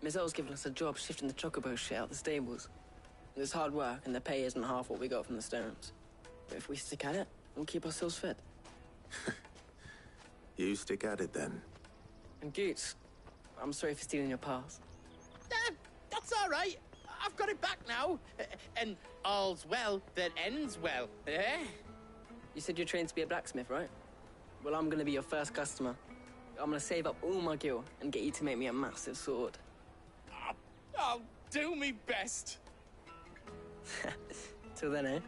Miss Earl's given us a job shifting the chocobo shit out the stables. It's hard work, and the pay isn't half what we got from the Stones. But if we stick at it, we'll keep ourselves fit. You stick at it, then. And Goots, I'm sorry for stealing your pass. That's all right. I've got it back now. And all's well that ends well, eh? You said you're trained to be a blacksmith, right? Well, I'm gonna be your first customer. I'm gonna save up all my gil and get you to make me a massive sword. I'll do me best. Till then, eh?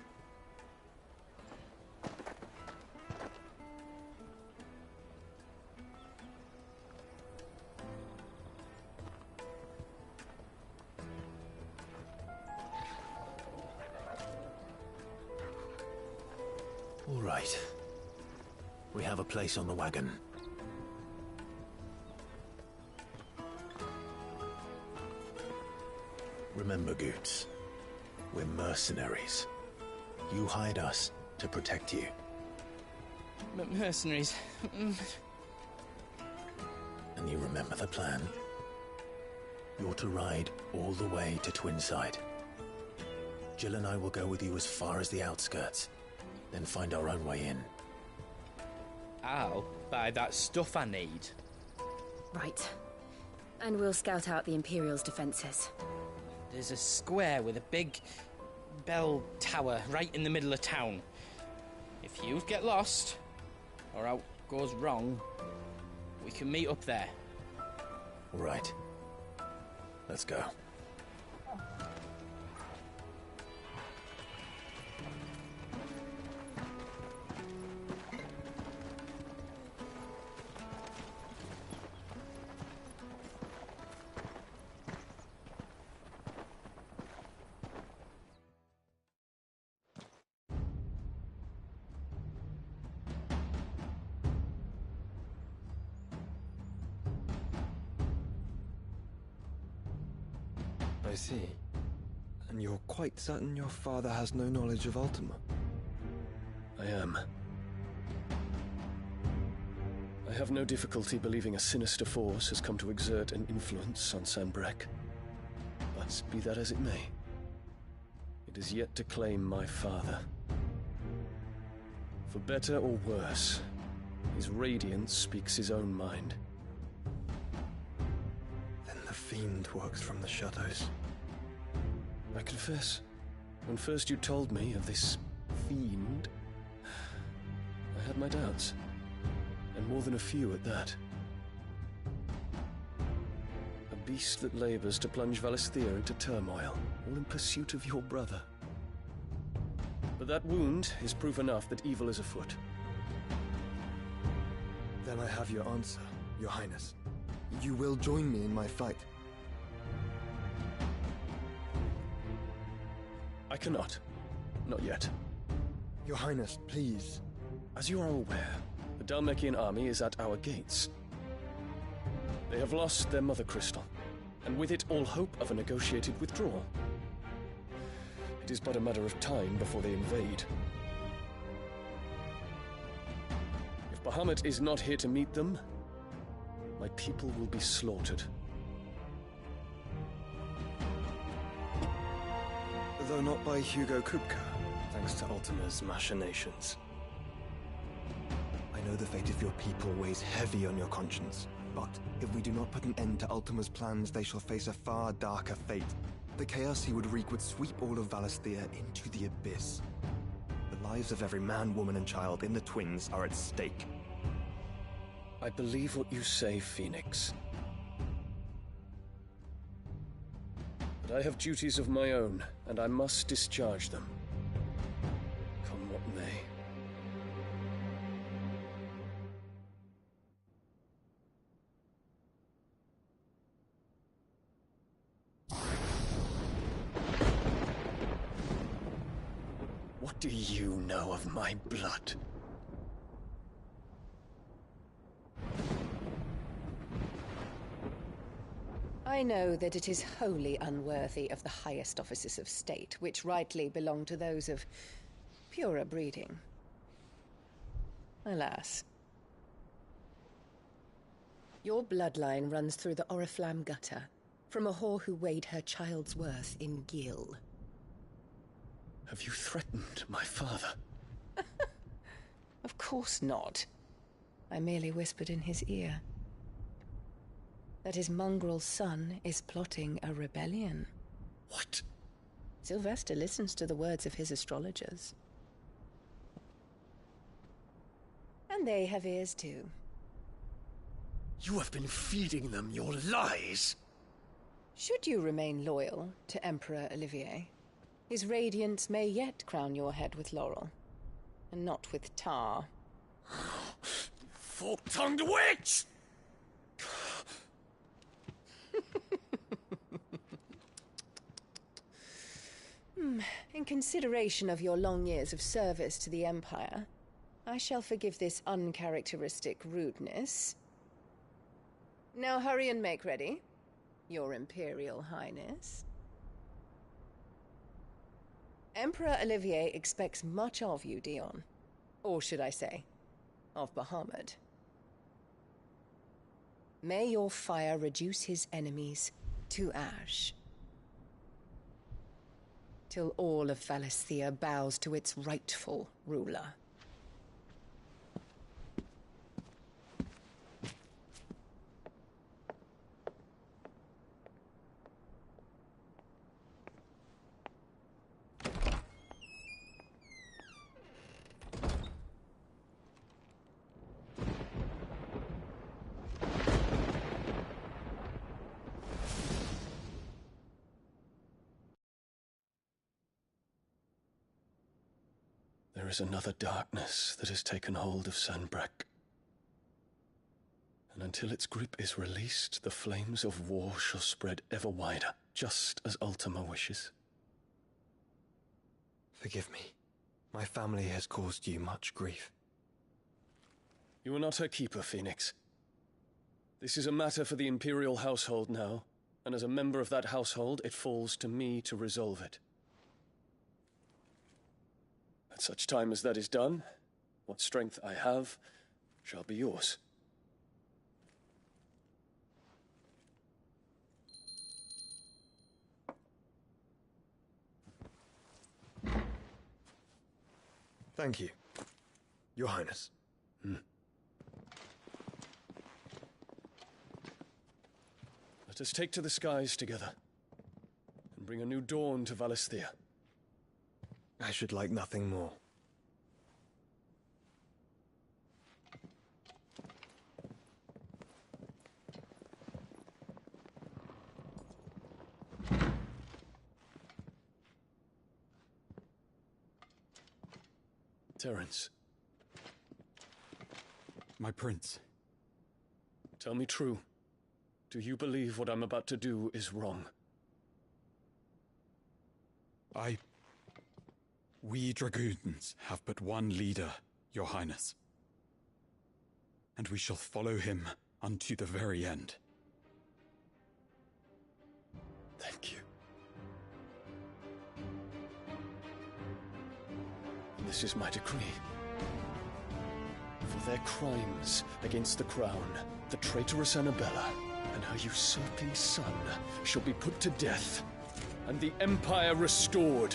Right. We have a place on the wagon. Remember, Goots, we're mercenaries. You hired us to protect you. Mercenaries? And you remember the plan? You're to ride all the way to Twinside. Jill and I will go with you as far as the outskirts, then find our own way in. I'll buy that stuff I need. Right. And we'll scout out the Imperial's defenses. There's a square with a big bell tower right in the middle of town. If you get lost, or out goes wrong, we can meet up there. All right. Let's go. I see. And you're quite certain your father has no knowledge of Ultima? I am. I have no difficulty believing a sinister force has come to exert an influence on Sanbreque. But be that as it may, it is yet to claim my father. For better or worse, his radiance speaks his own mind. Then the fiend works from the shadows. I confess, when first you told me of this fiend, I had my doubts, and more than a few at that. A beast that labors to plunge Valisthea into turmoil, all in pursuit of your brother. But that wound is proof enough that evil is afoot. Then I have your answer, Your Highness. You will join me in my fight. I cannot. Not yet. Your Highness, please. As you are aware, the Dhalmekian army is at our gates. They have lost their mother crystal, and with it all hope of a negotiated withdrawal. It is but a matter of time before they invade. If Bahamut is not here to meet them, my people will be slaughtered. Though not by Hugo Kupka, thanks to Ultima's machinations. I know the fate of your people weighs heavy on your conscience, but if we do not put an end to Ultima's plans, they shall face a far darker fate. The chaos he would wreak would sweep all of Valisthea into the abyss. The lives of every man, woman, and child in the Twins are at stake. I believe what you say, Phoenix. But I have duties of my own, and I must discharge them. Come what may. What do you know of my blood? I know that it is wholly unworthy of the highest offices of state, which rightly belong to those of purer breeding. Alas. Your bloodline runs through the Oriflamme gutter, from a whore who weighed her child's worth in gill. Have you threatened my father? Of course not. I merely whispered in his ear that his mongrel son is plotting a rebellion. What? Sylvester listens to the words of his astrologers. And they have ears too. You have been feeding them your lies! Should you remain loyal to Emperor Olivier, his radiance may yet crown your head with laurel, and not with tar. Fork-tongued witch! In consideration of your long years of service to the Empire, I shall forgive this uncharacteristic rudeness. Now hurry and make ready, Your Imperial Highness. Emperor Olivier expects much of you, Dion. Or should I say, of Bahamut. May your fire reduce his enemies to ash, till all of Valisthea bows to its rightful ruler. There is another darkness that has taken hold of Sanbreque. And until its grip is released, the flames of war shall spread ever wider, just as Ultima wishes. Forgive me. My family has caused you much grief. You are not her keeper, Phoenix. This is a matter for the Imperial household now, and as a member of that household, it falls to me to resolve it. At such time as that is done, what strength I have shall be yours. Thank you, Your Highness. Let us take to the skies together, and bring a new dawn to Valisthea. I should like nothing more. Terence. My prince. Tell me true. Do you believe what I'm about to do is wrong? We dragoons have but one leader, Your Highness. And we shall follow him unto the very end. Thank you. This is my decree. For their crimes against the crown, the traitorous Annabella and her usurping son shall be put to death, and the Empire restored.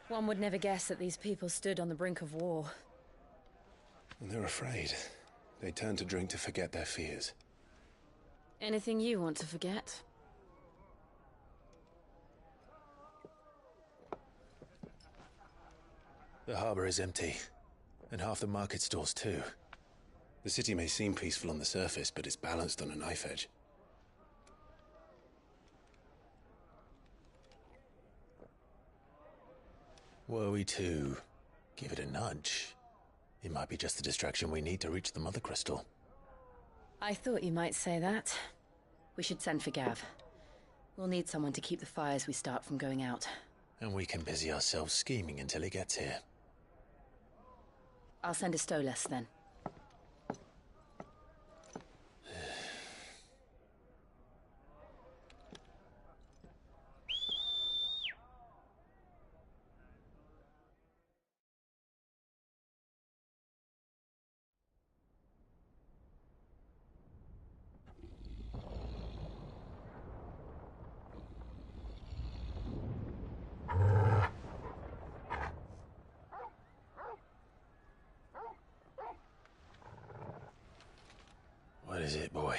One would never guess that these people stood on the brink of war. They're afraid. They turn to drink to forget their fears. Anything you want to forget? The harbor is empty, and half the market stalls too. The city may seem peaceful on the surface, but it's balanced on a knife edge. Were we to give it a nudge, it might be just the distraction we need to reach the Mother Crystal. I thought you might say that. We should send for Gav. We'll need someone to keep the fires we start from going out. And we can busy ourselves scheming until he gets here. I'll send a Stolas then. What is it, boy?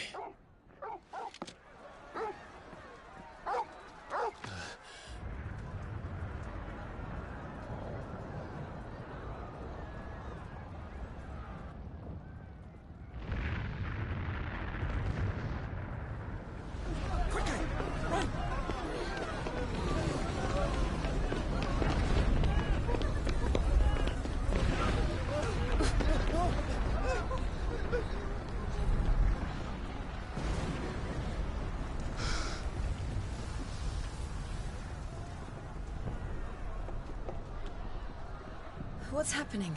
What's happening?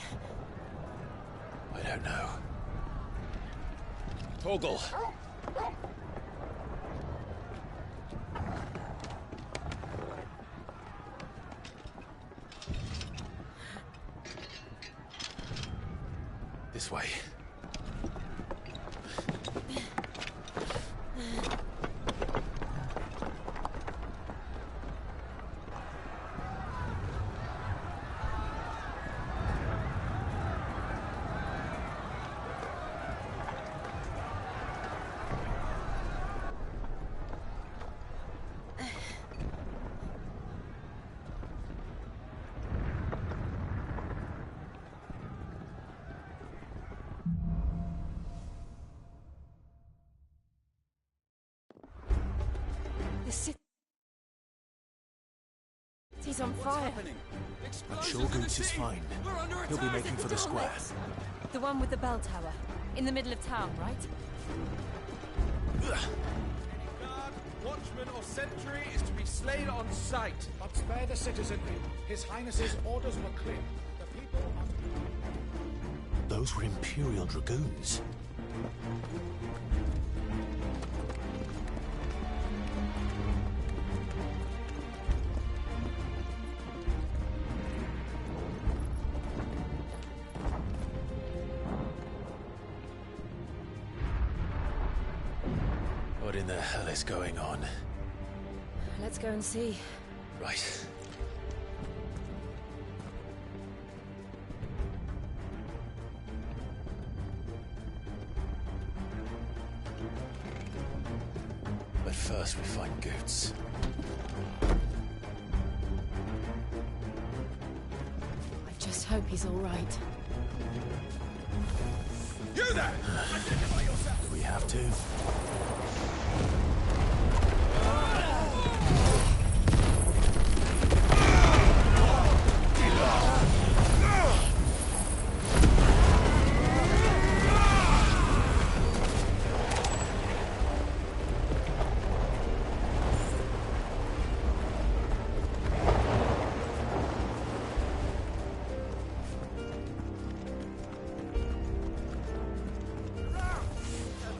I don't know. Torgal! This way. He's on fire. I'm sure Goots is fine. He'll be making for the square. The one with the bell tower. In the middle of town, right? Guard, watchman or sentry is to be slain on sight. But spare the citizenry. His Highness's orders were clear. The people are... Those were Imperial Dragoons. What in the hell is going on? Let's go and see. Right. But first we find Goots. I just hope he's all right. You there! Identify yourself! We have to.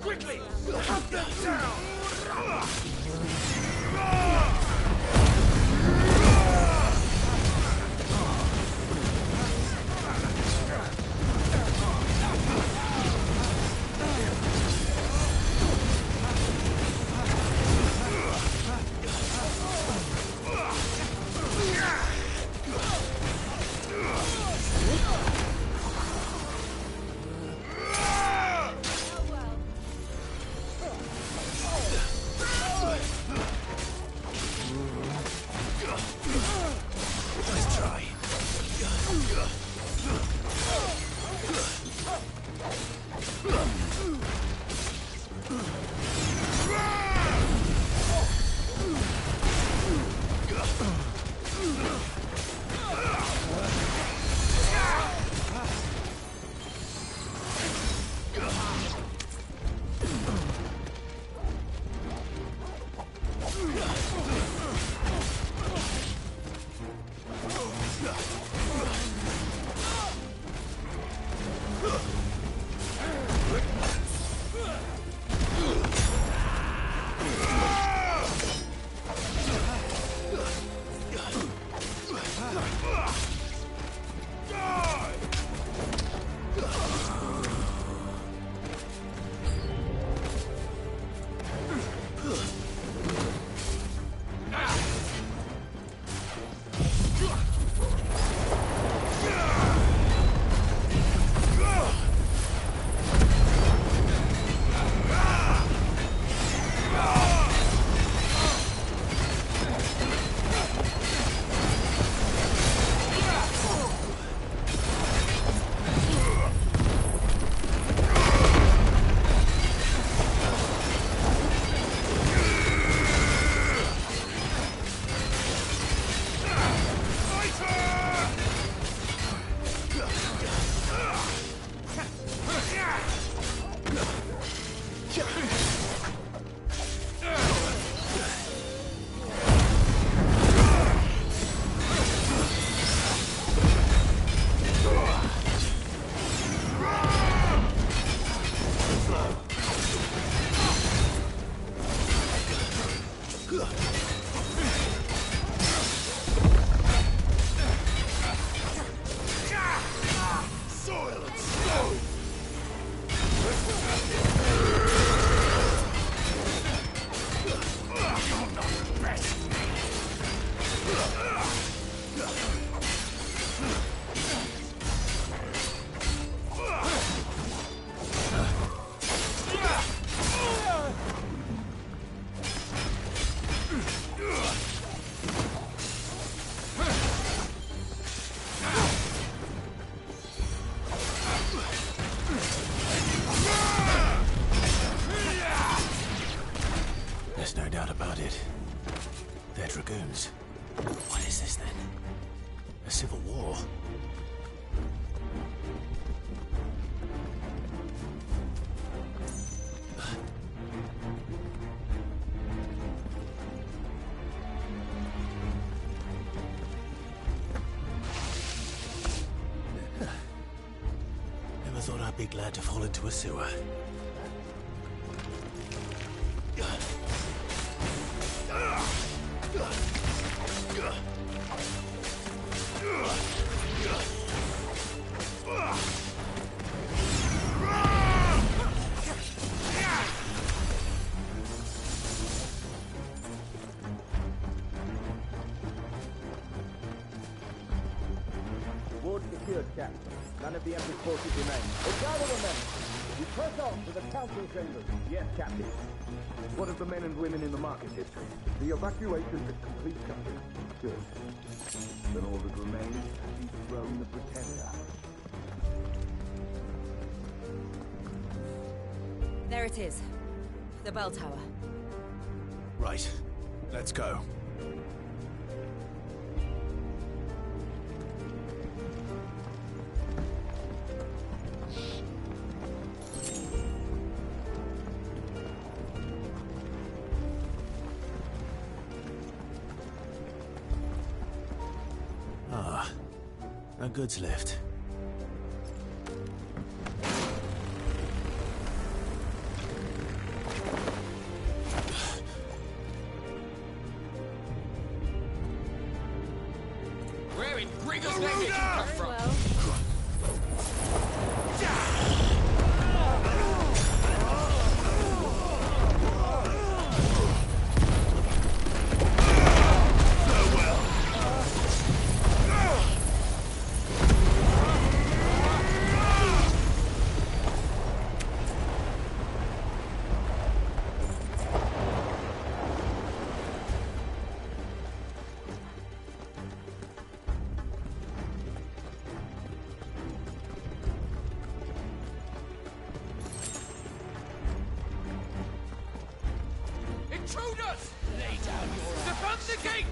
Quickly! Hunt them down! blooded. They're dragoons. What is this then? A civil war? Never thought I'd be glad to fall into a sewer. Ward secured, Captain. None of the Emperor's forces remain. Gather the men! We press on to the council chambers. Yes, Captain. What of the men and women in the market district? The evacuation is complete, Captain. Good. Then all that remains is to dethrone the Pretender. There it is. The bell tower. Right. Let's go. Ah, a goods lift. Where in Gringo's name did you come from? Intruders! Lay down your defend the gate!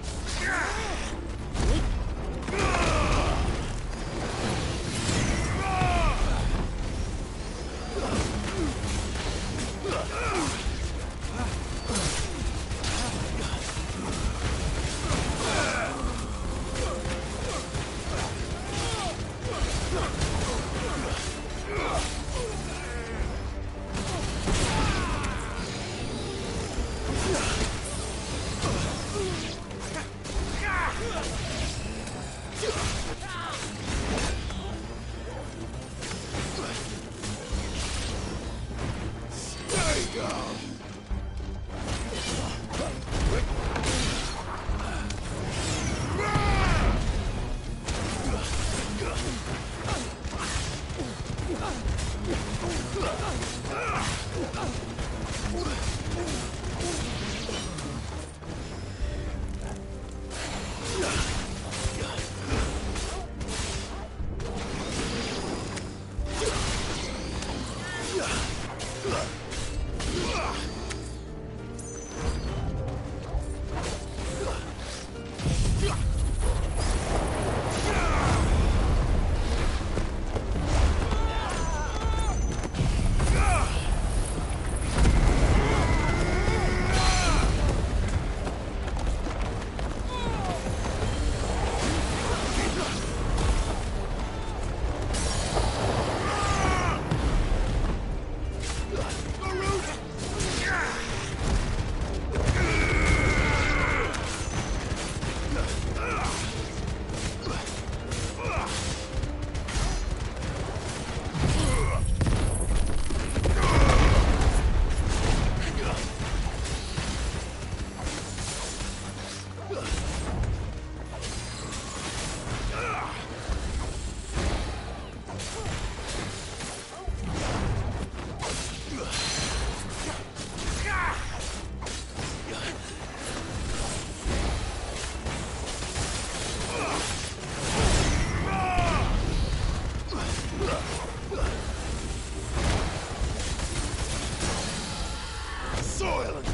Soil and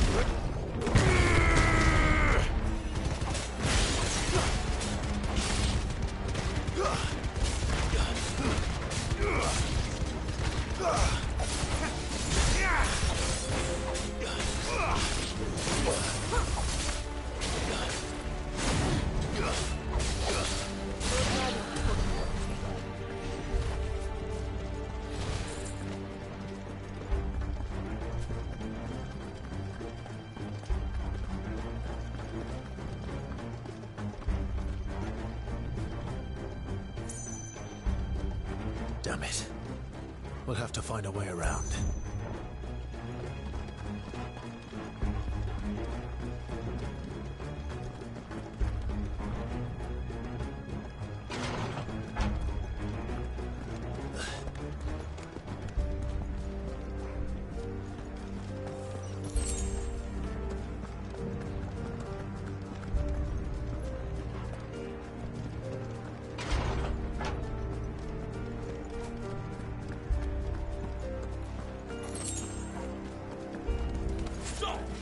Damn it. We'll have to find a way around.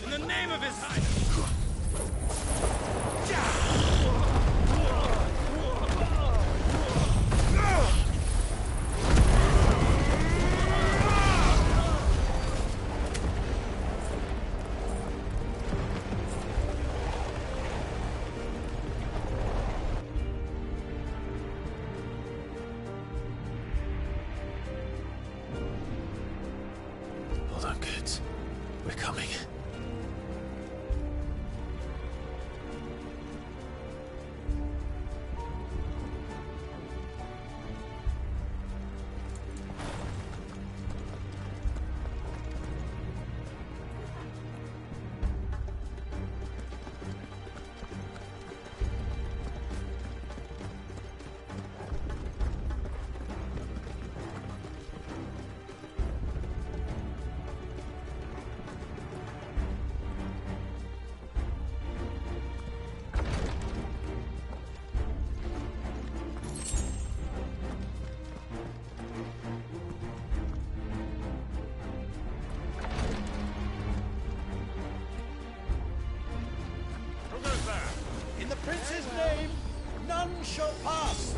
In the name of His Highness! Hold on, kids. We're coming. In the prince's name, none shall pass.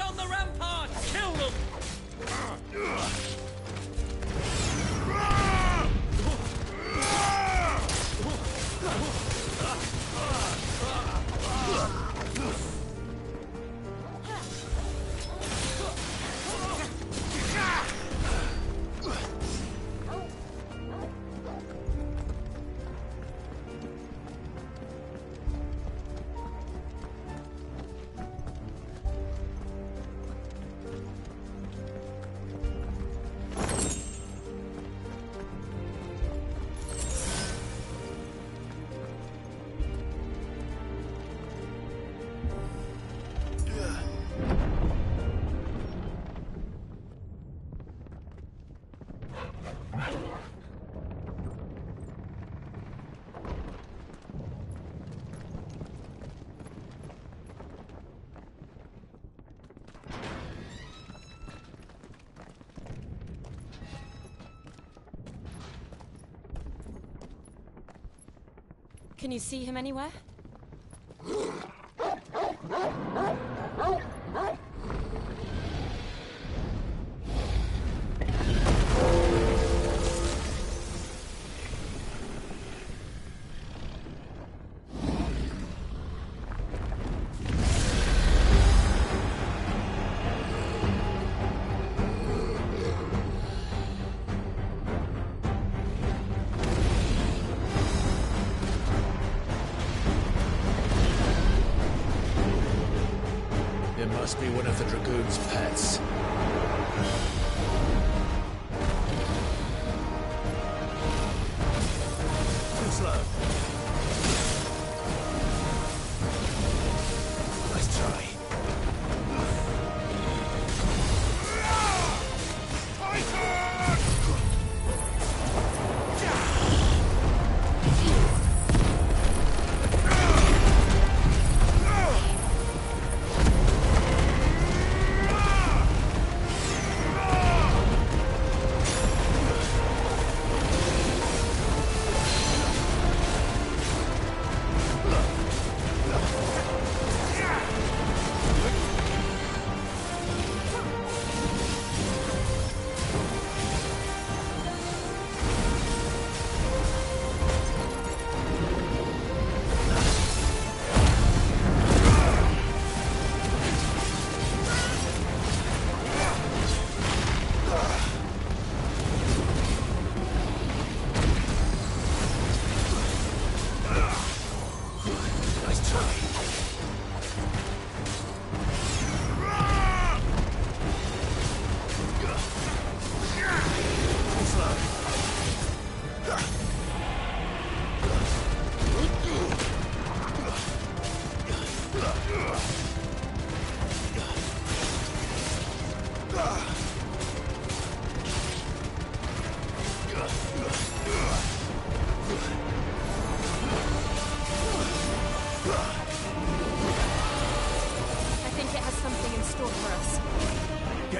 on the ramparts! Kill them! Can you see him anywhere? Must be one of the Dragoon's pets. Too slow. Nice try.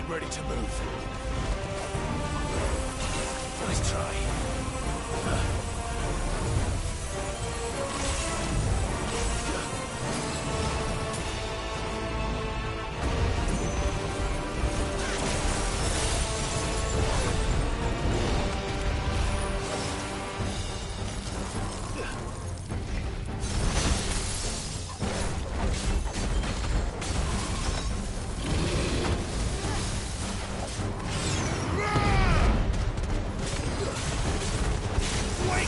Ready to move. Nice try. Wait!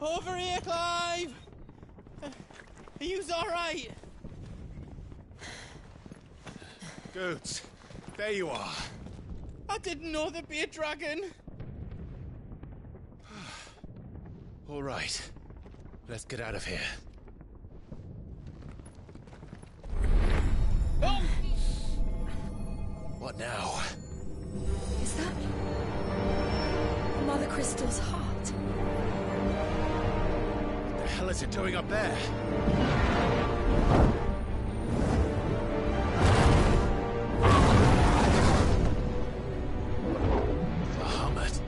Over here, Clive! Are you alright? Goods, there you are. I didn't know there'd be a dragon. All right. Let's get out of here. Oh! What now? Is that Mother Crystal's heart? What the hell is it doing up there? Bahamut.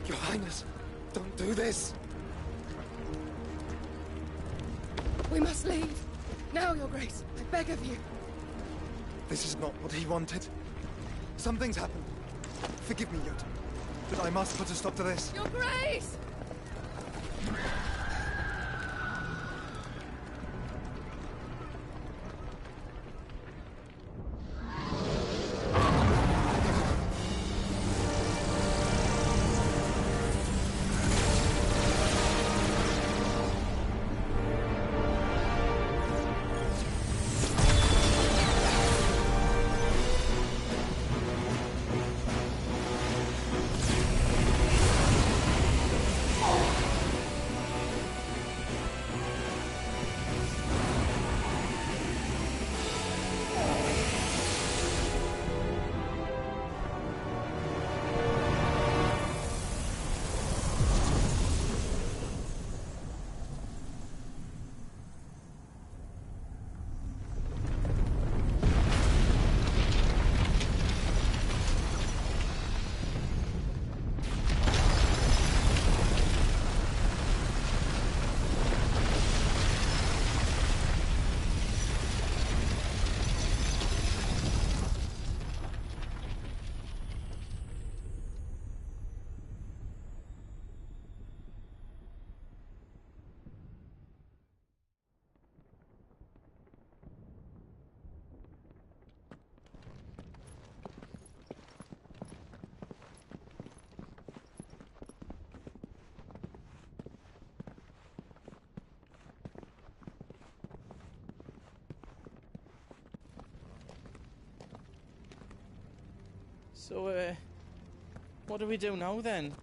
Your Highness, don't do this. We must leave. Now, Your Grace. I beg of you. This is not what he wanted. Something's happened. Forgive me, Yod, but I must put a stop to this. Your Grace! So, what do we do now then?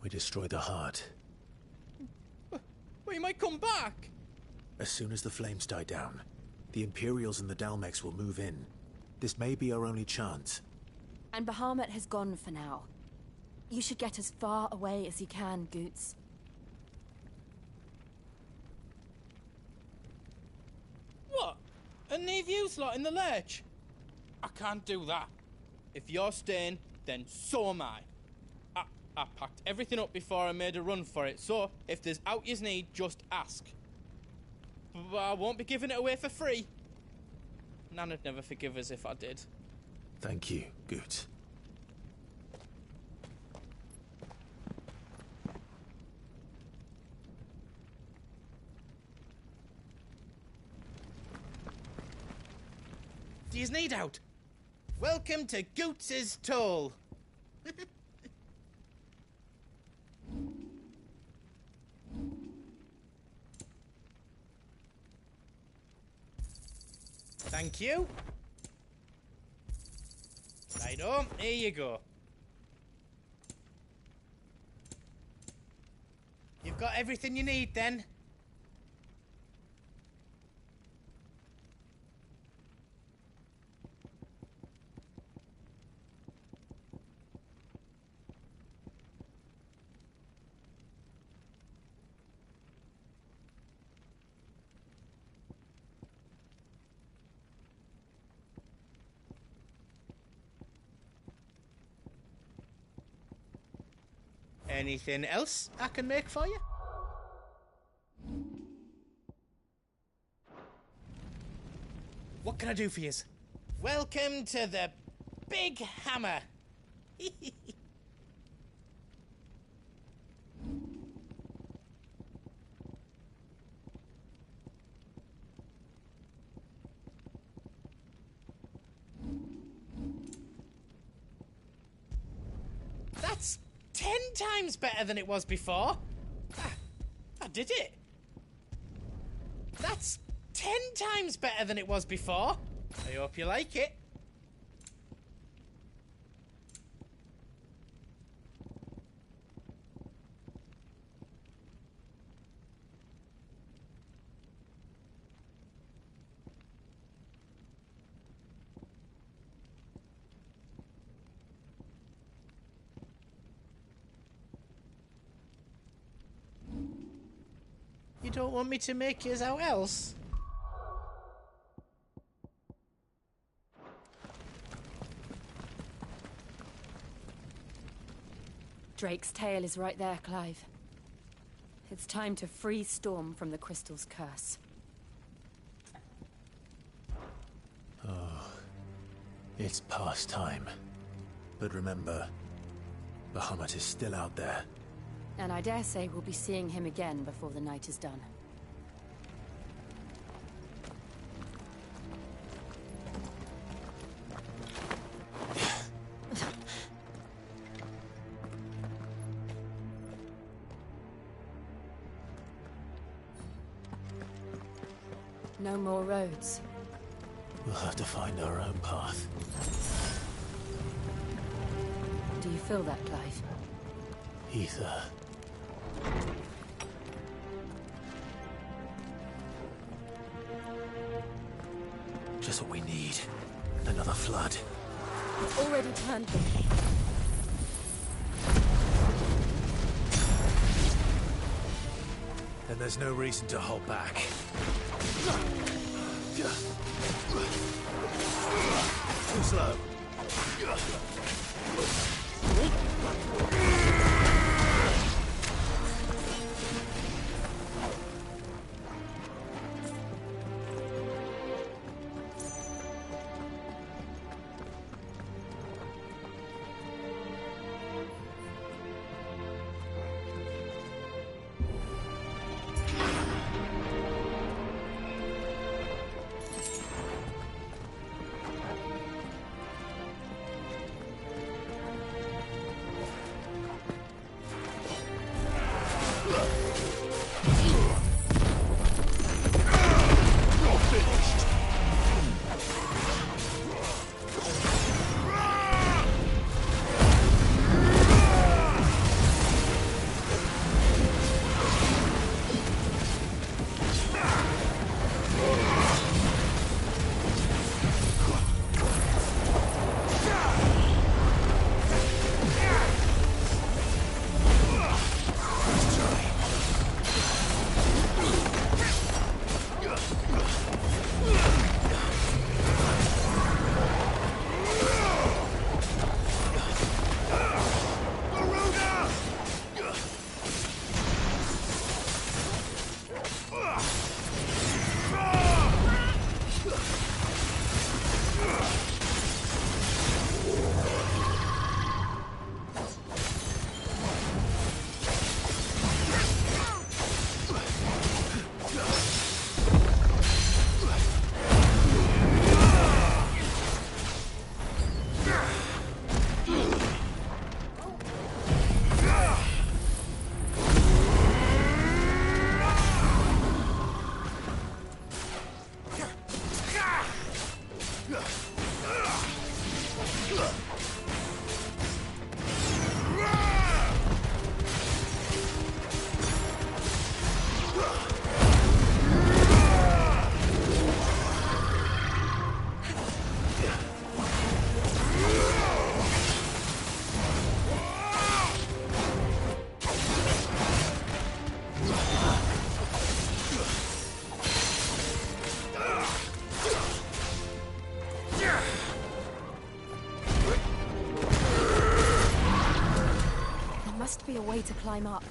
We destroy the heart. We might come back! As soon as the flames die down, the Imperials and the Dalmex will move in. This may be our only chance. And Bahamut has gone for now. You should get as far away as you can, Goots. What? And leave you lot in the lurch? I can't do that. If you're staying, then so am I. I packed everything up before I made a run for it, so if there's out you need, just ask. But I won't be giving it away for free. Nana'd never forgive us if I did. Thank you, Goots. Do you need out? Welcome to Goots's Toll. Thank you. Righto, here you go. Got everything you need, then? Anything else I can make for you? What can I do for yous? Welcome to the Big Hammer. That's 10 times better than it was before. I did it. That's 10 times better than it was before. I hope you like it. You don't want me to make yours out else? Drake's tail is right there, Clive. It's time to free Storm from the Crystal's curse. Oh, it's past time. But remember, Bahamut is still out there. And I dare say we'll be seeing him again before the night is done. No more roads. We'll have to find our own path. Do you feel that, Clive? Ether. Just what we need. Another flood. It's already turned them. Then there's no reason to hold back. Too slow. way to climb up.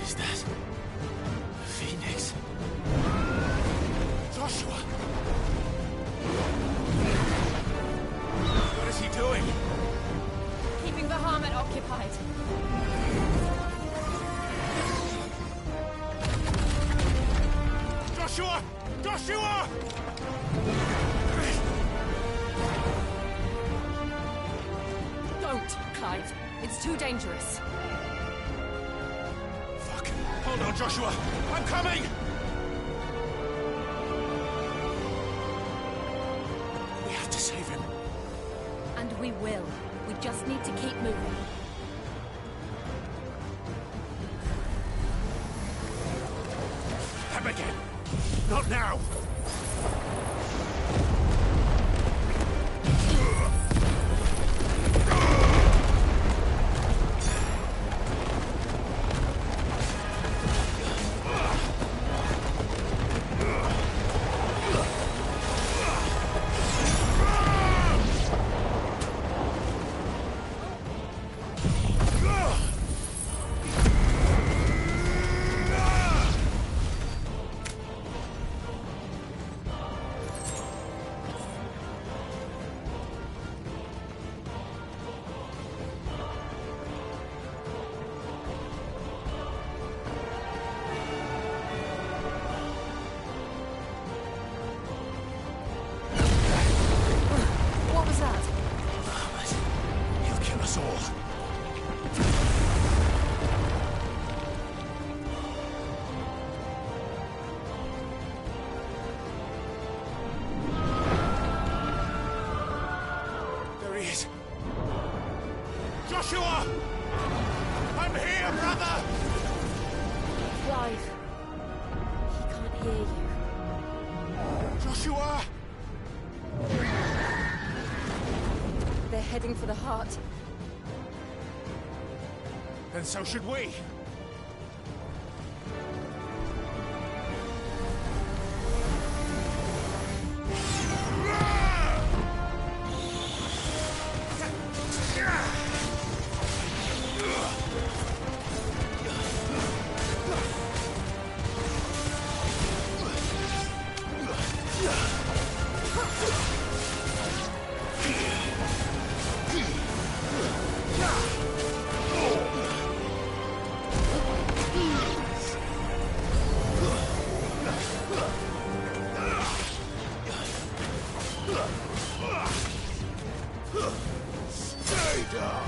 Is that a phoenix? Joshua! What is he doing? Keeping the Bahamut occupied. Joshua! Joshua! Don't, Clive. It's too dangerous. Fuck. Hold on, Joshua. I'm coming! We have to save him. And we will. We just need to keep moving. Him again. Not now. What was that? He'll kill us all. There he is. Joshua! I'm here, brother! Clive. He can't hear you. Joshua! They're heading for the heart. Then so should we. Stay down!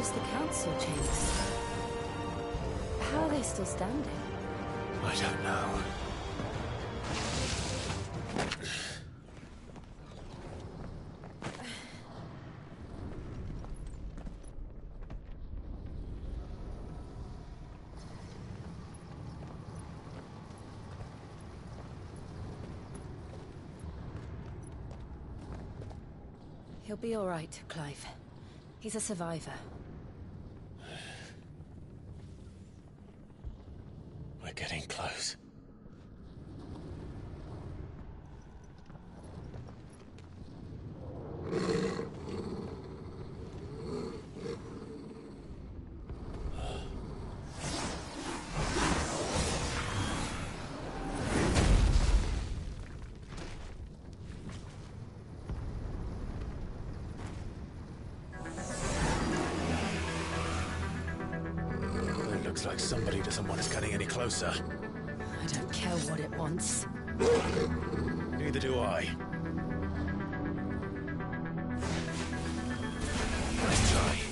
was the council chambers. How are they still standing? I don't know. He'll be all right, Clive. He's a survivor. We're getting close. It looks like somebody doesn't want us getting any closer. I don't care what it wants. Neither do I. Nice try.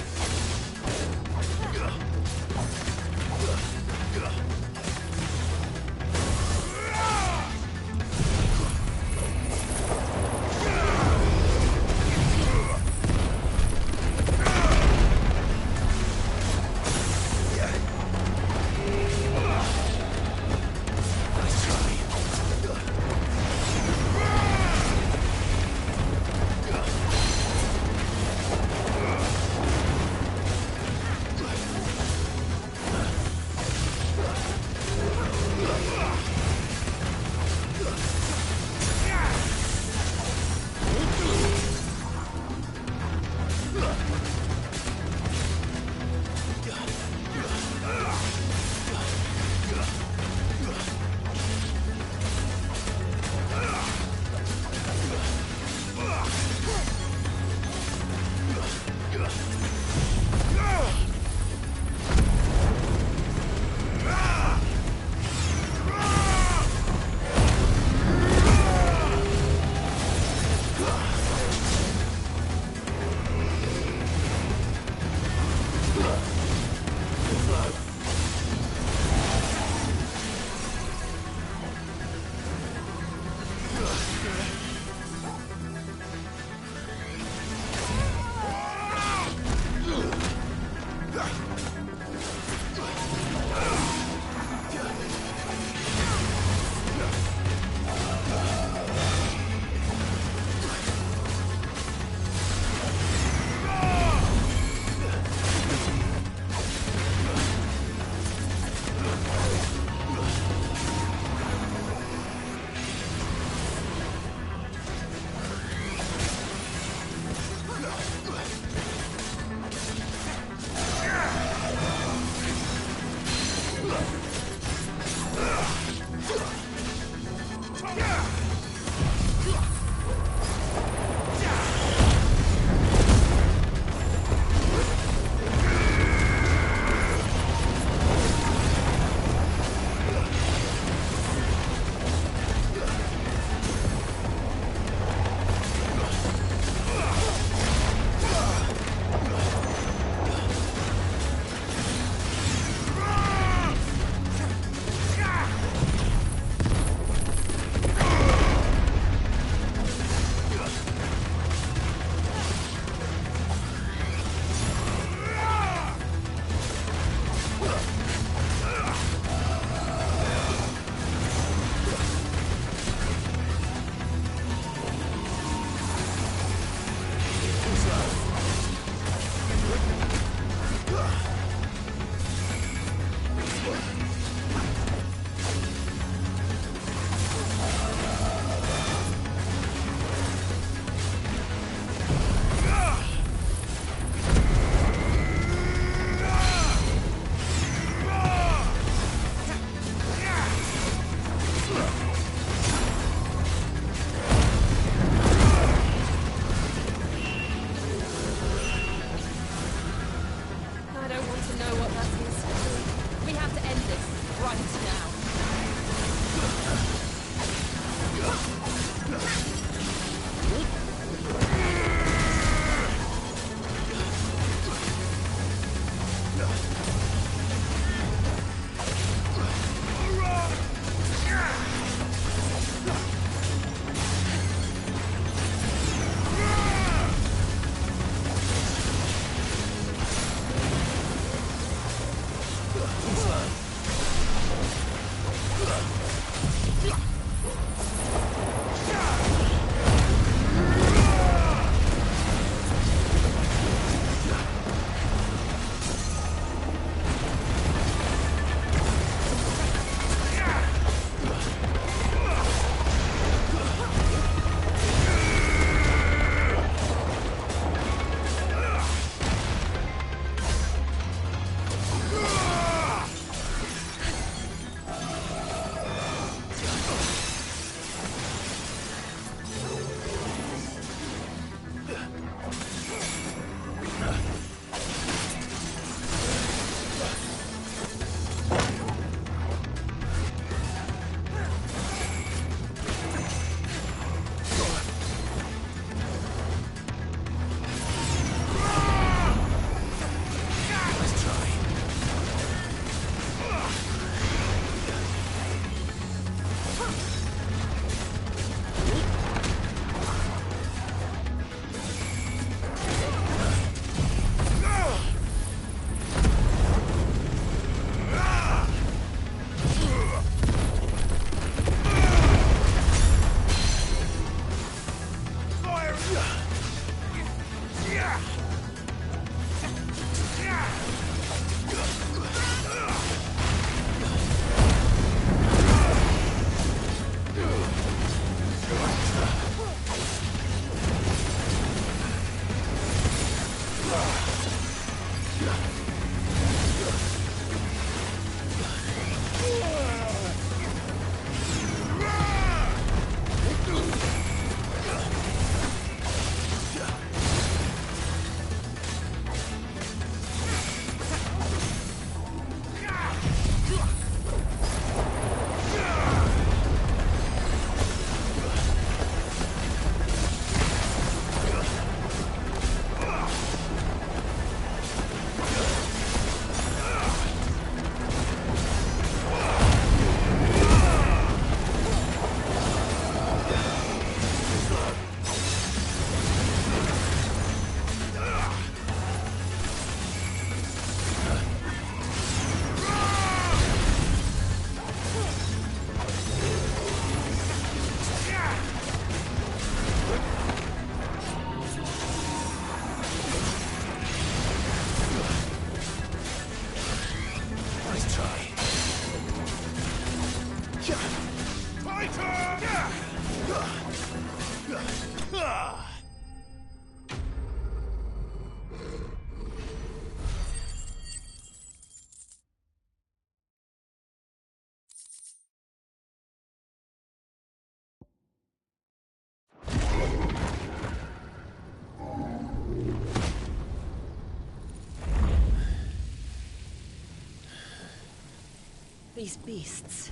These beasts...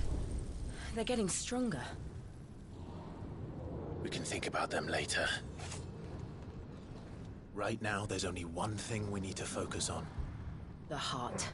they're getting stronger. We can think about them later. Right now, there's only one thing we need to focus on. The heart.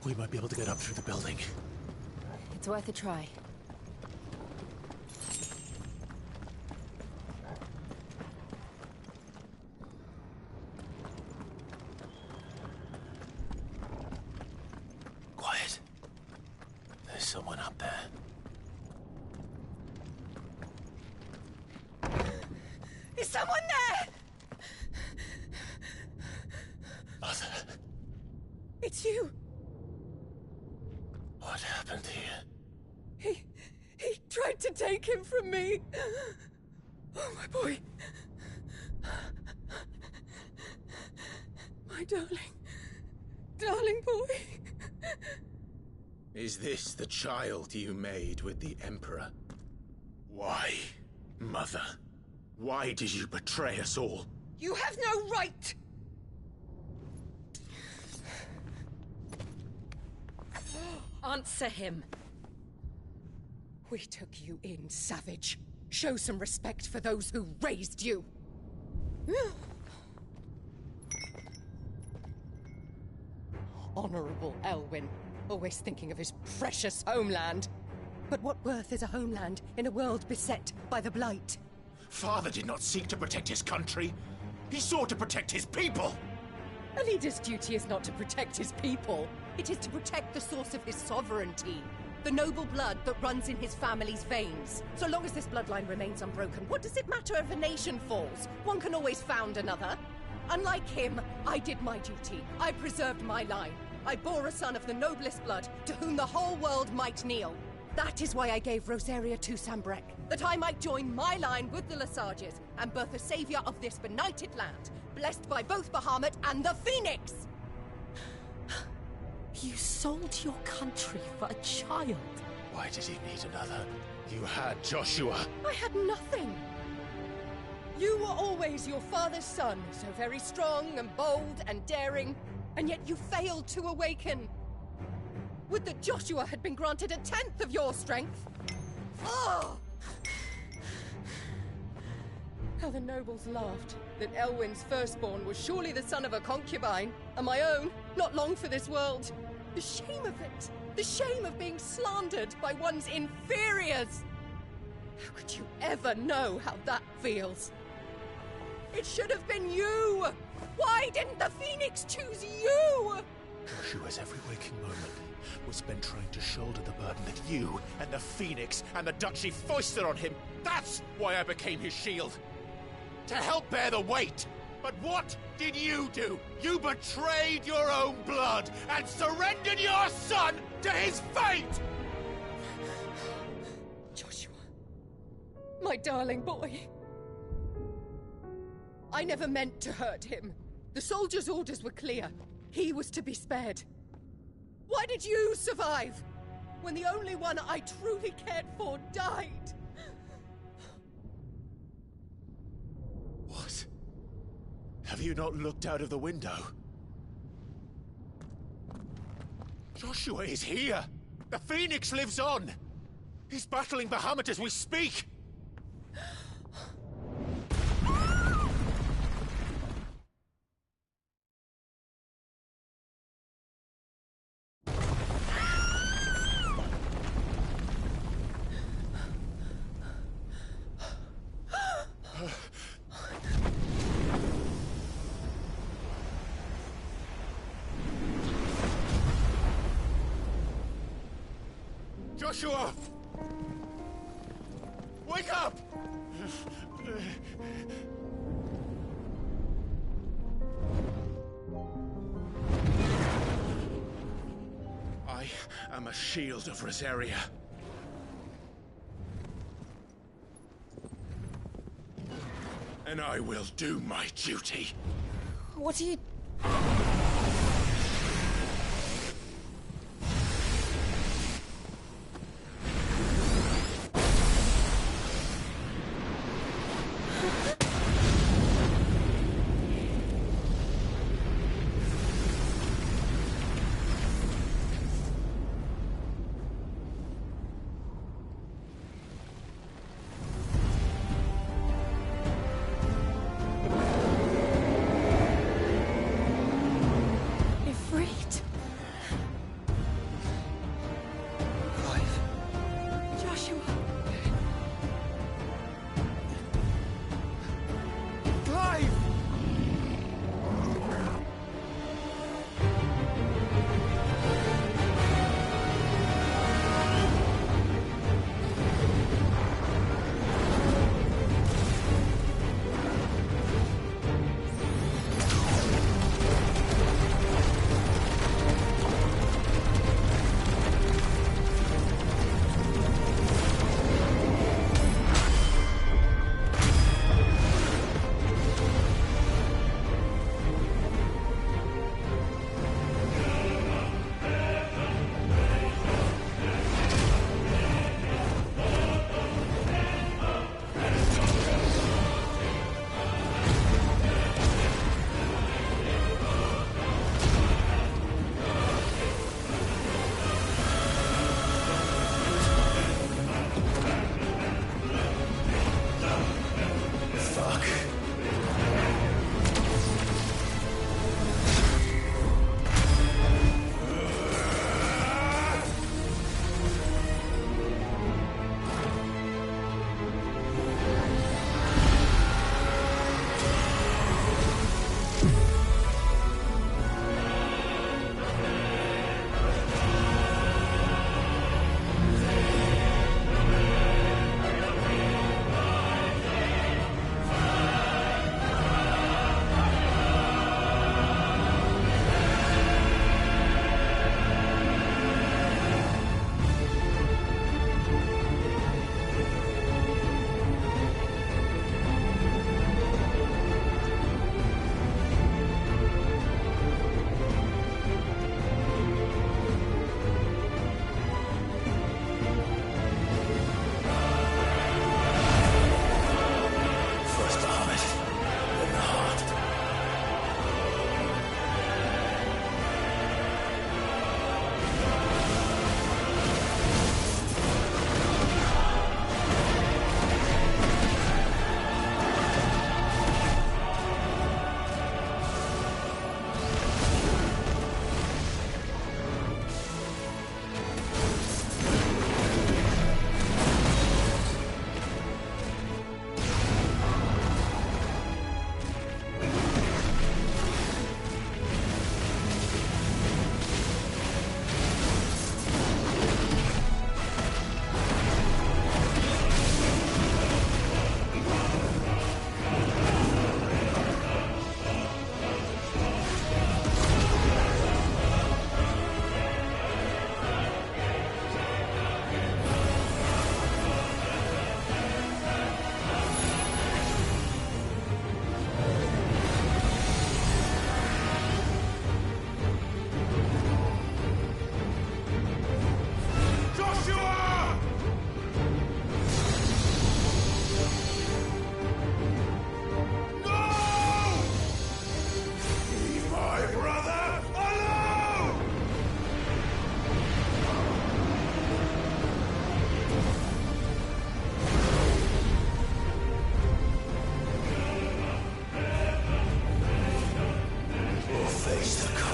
We might be able to get up through the building. It's worth a try. Quiet. There's someone up there. Is someone there? Mother. It's you. What happened here? He tried to take him from me. Oh, my boy. My darling boy. Is this the child you made with the Emperor? Why, Mother? Why did you betray us all? You have no right! Answer him. We took you in, savage. Show some respect for those who raised you. Honorable Elwyn, always thinking of his precious homeland. But what worth is a homeland in a world beset by the Blight? Father did not seek to protect his country. He sought to protect his people. A leader's duty is not to protect his people. It is to protect the source of his sovereignty. The noble blood that runs in his family's veins. So long as this bloodline remains unbroken, what does it matter if a nation falls? One can always found another. Unlike him, I did my duty. I preserved my line. I bore a son of the noblest blood, to whom the whole world might kneel. That is why I gave Rosaria to Sambrek, that I might join my line with the Lesages and birth a savior of this benighted land, blessed by both Bahamut and the Phoenix! You sold your country for a child. Why did he need another? You had Joshua. I had nothing. You were always your father's son, so very strong and bold and daring, and yet you failed to awaken. Would that Joshua had been granted 1/10 of your strength? Oh! How the nobles laughed that Elwyn's firstborn was surely the son of a concubine, and my own, not long for this world. The shame of it! The shame of being slandered by one's inferiors! How could you ever know how that feels? It should have been you! Why didn't the Phoenix choose you? Joshua's every waking moment was spent trying to shoulder the burden that you and the Phoenix and the Duchy foisted on him. That's why I became his shield. To help bear the weight. But what did you do? You betrayed your own blood and surrendered your son to his fate! Joshua, my darling boy. I never meant to hurt him. The soldiers' orders were clear. He was to be spared. Why did you survive when the only one I truly cared for died? What? Have you not looked out of the window? Joshua is here! The Phoenix lives on! He's battling Bahamut as we speak! Joshua! Wake up! I am a shield of Rosaria. And I will do my duty. What are you...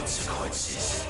consequences.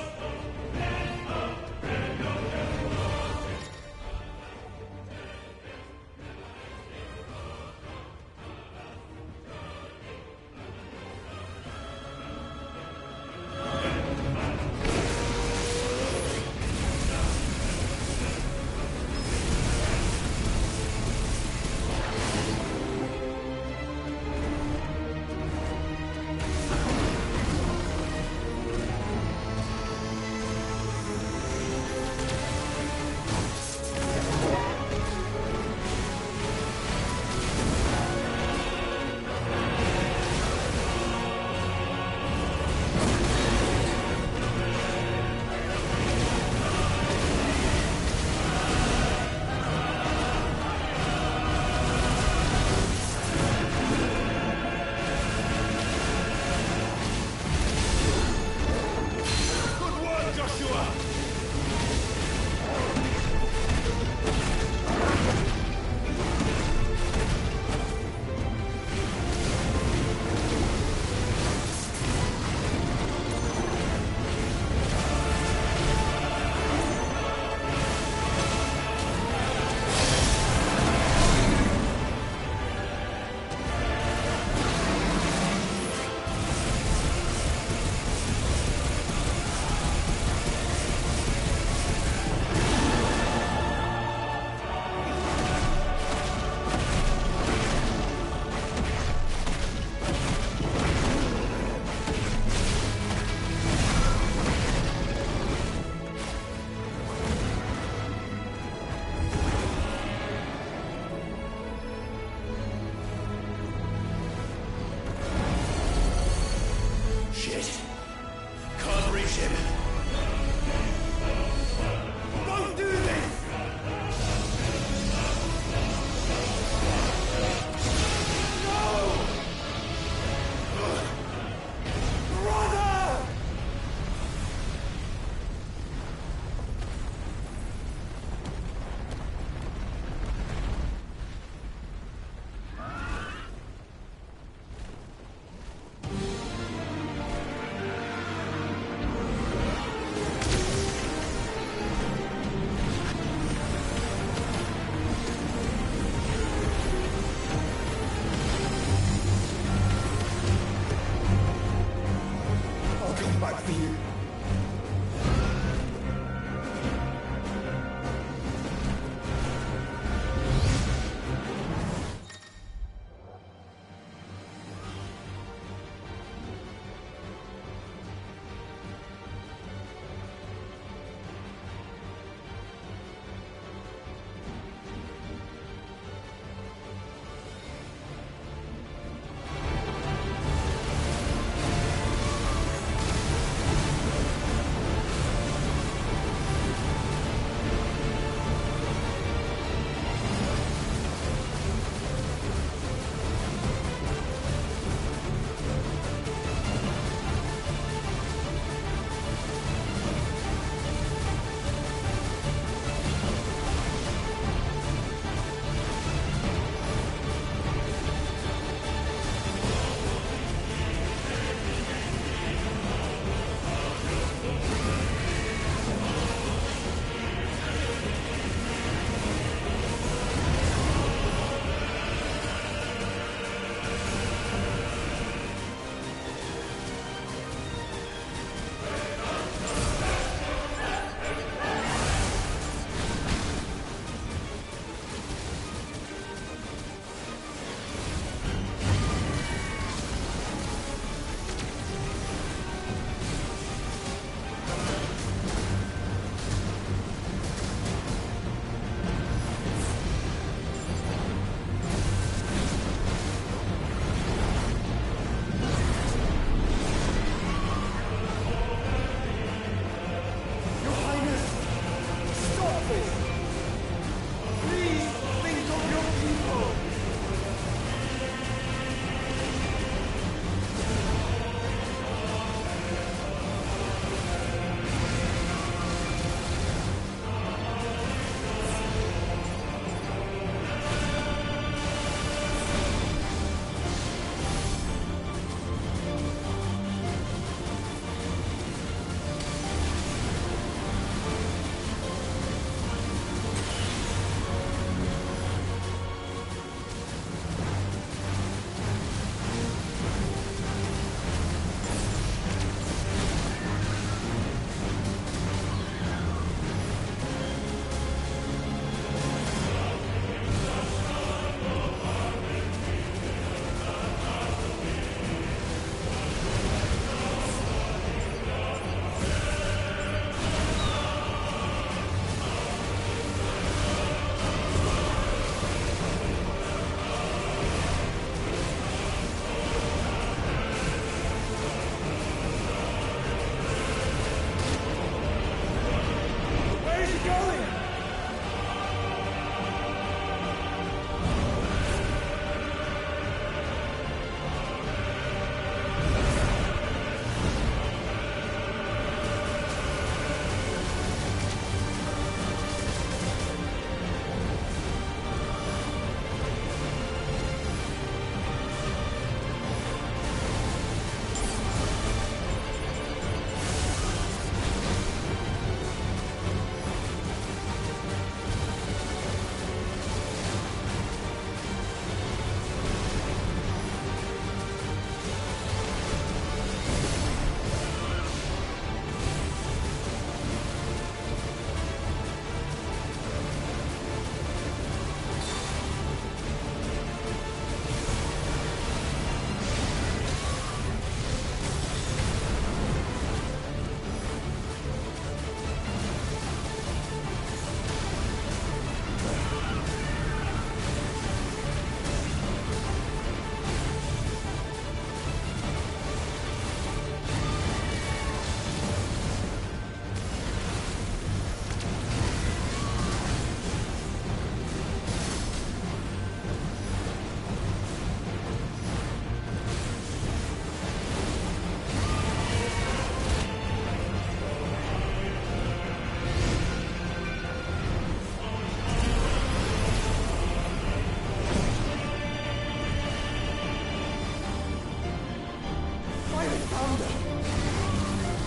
thunder.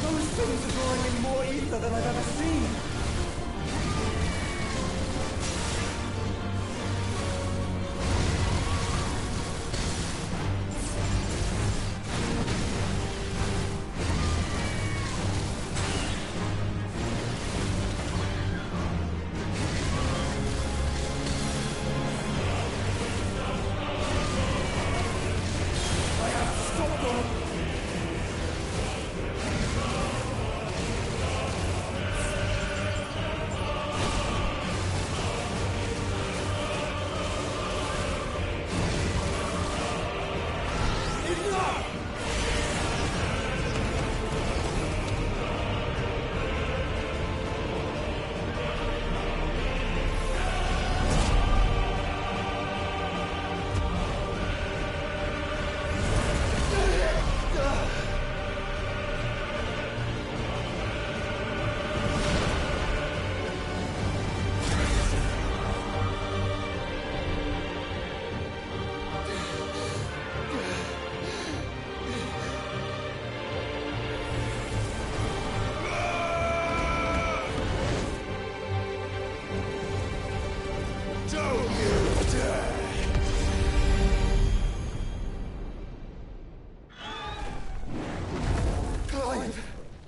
Those things are drawing in more ether than I've ever seen.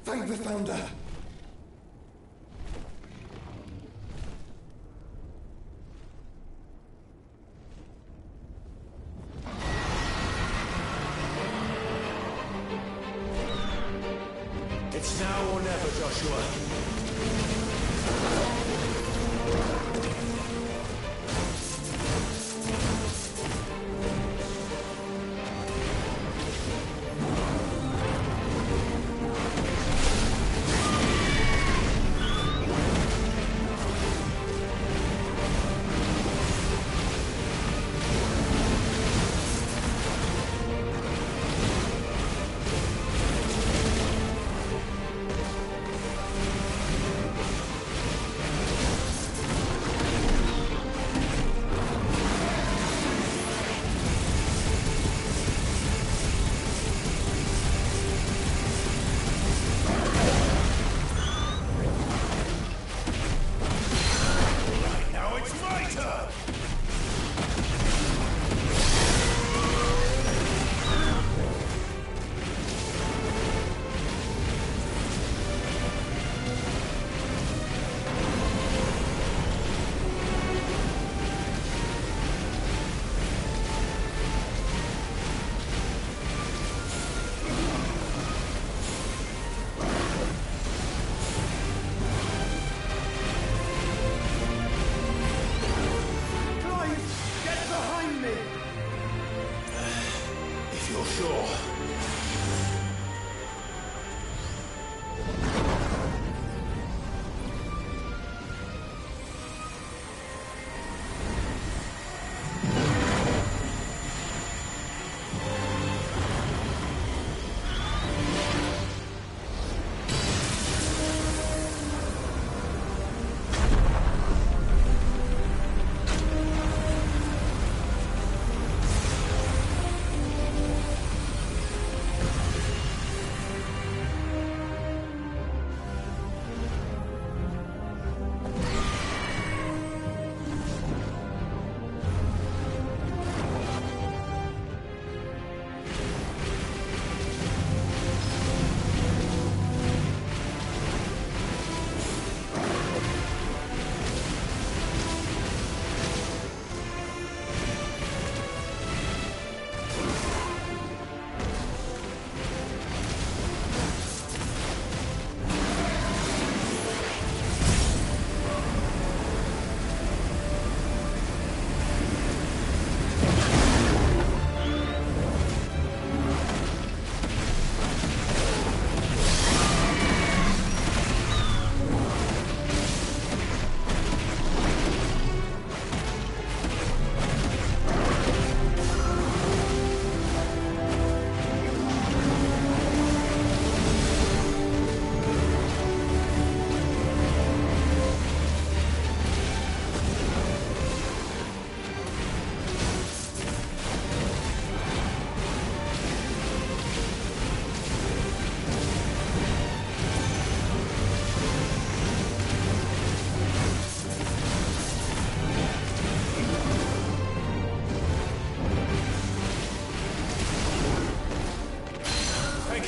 Thank the Founder! It's now or never, Joshua.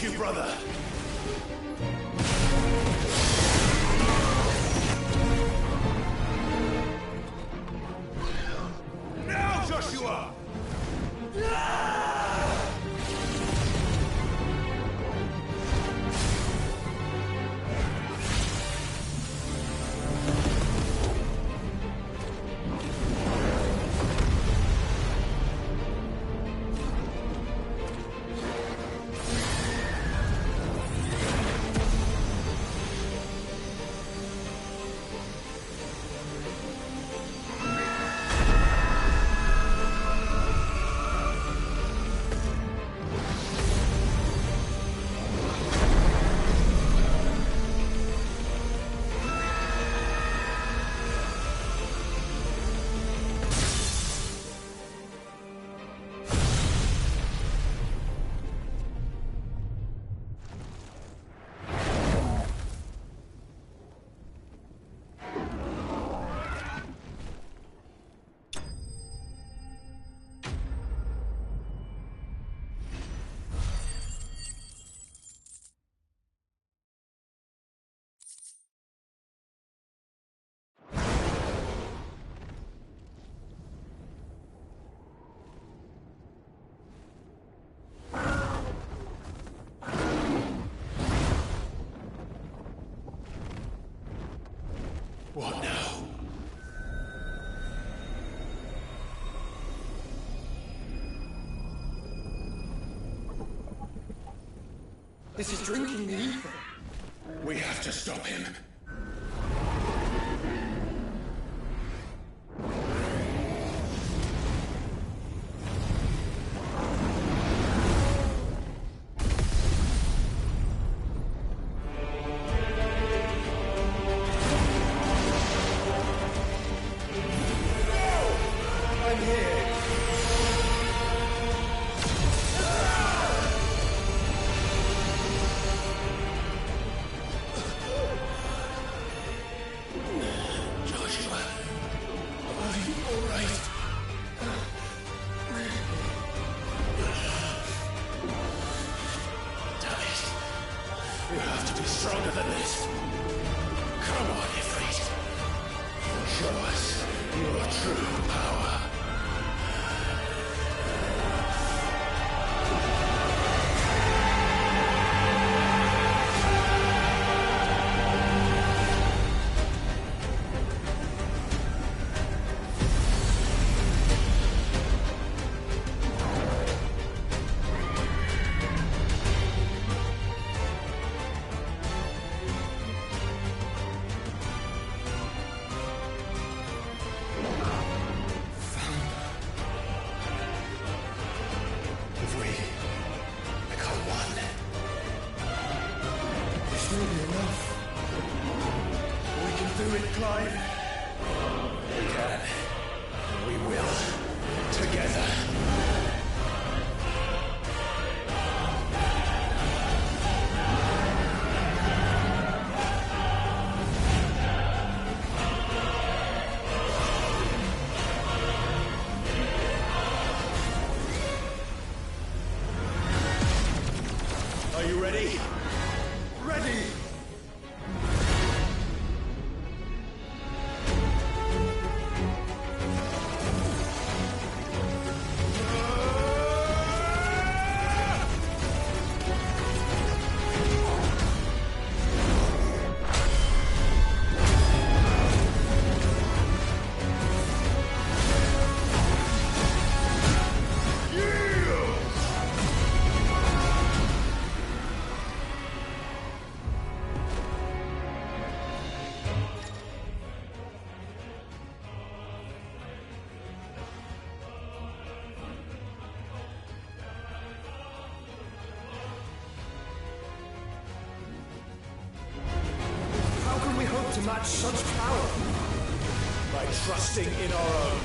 Thank you, brother. Now, Joshua! What now? This is drinking the ether. We have to stop him. Stronger than this. Come on, Ifrit. Show us your true power. Are you ready? Ready! To match such power by trusting in our own.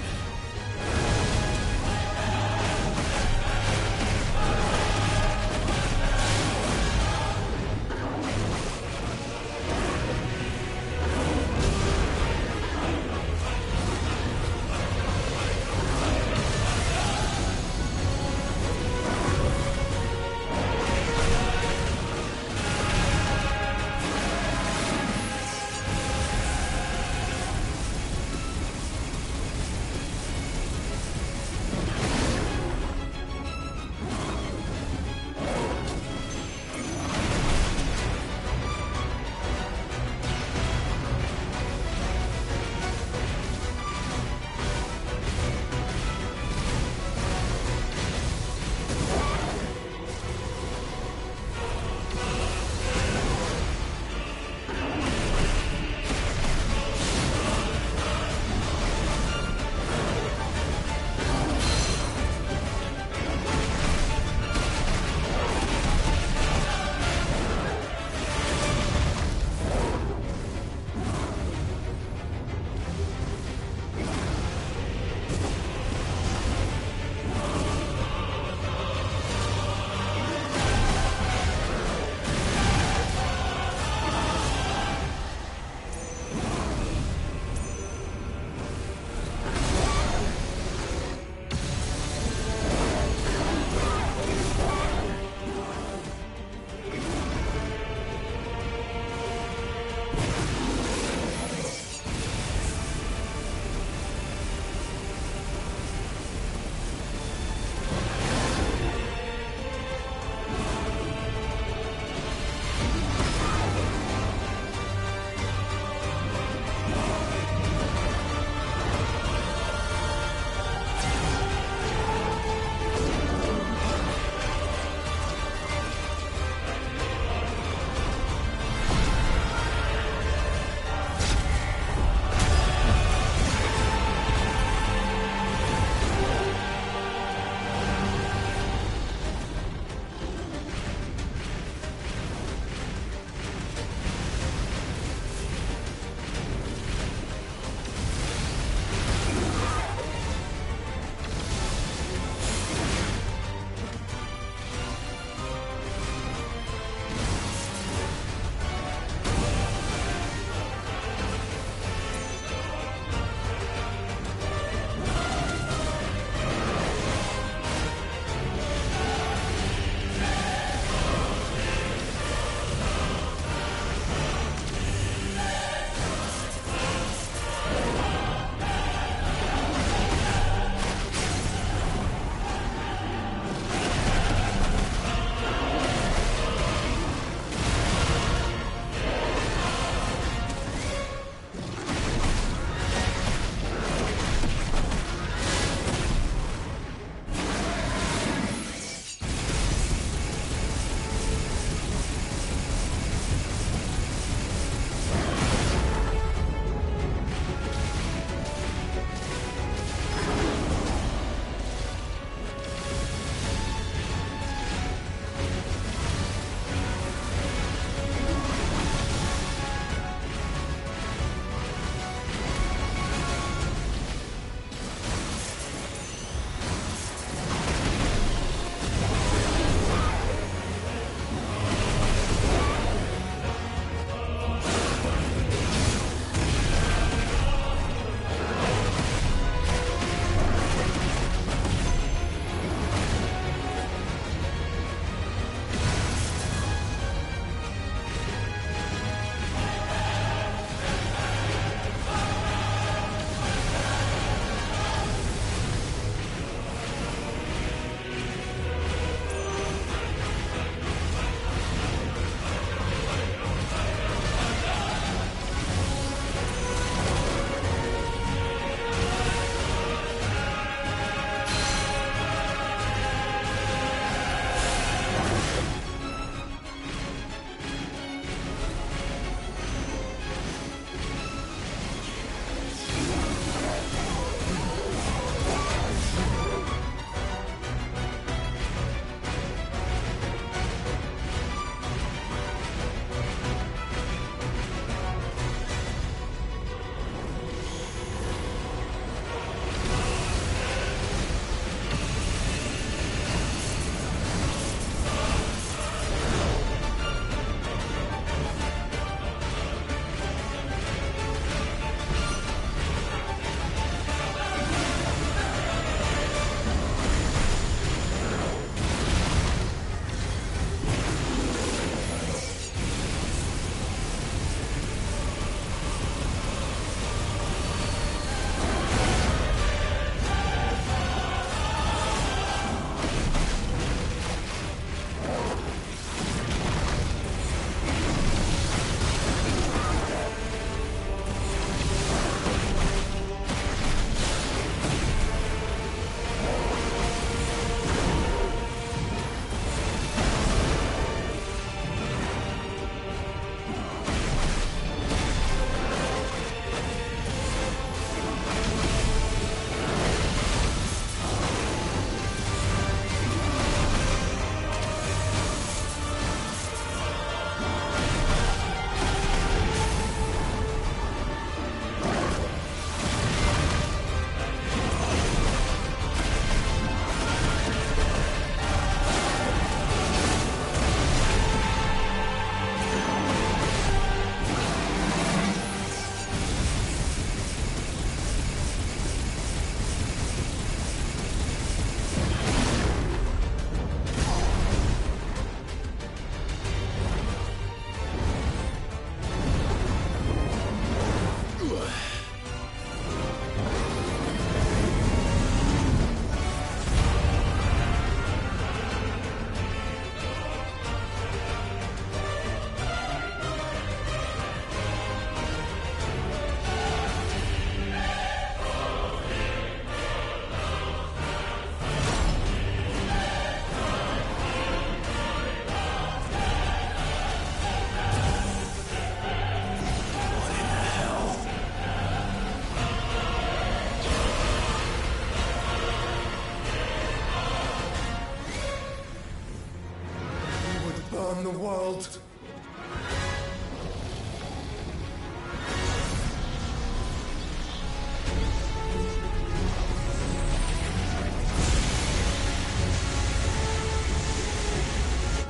the world.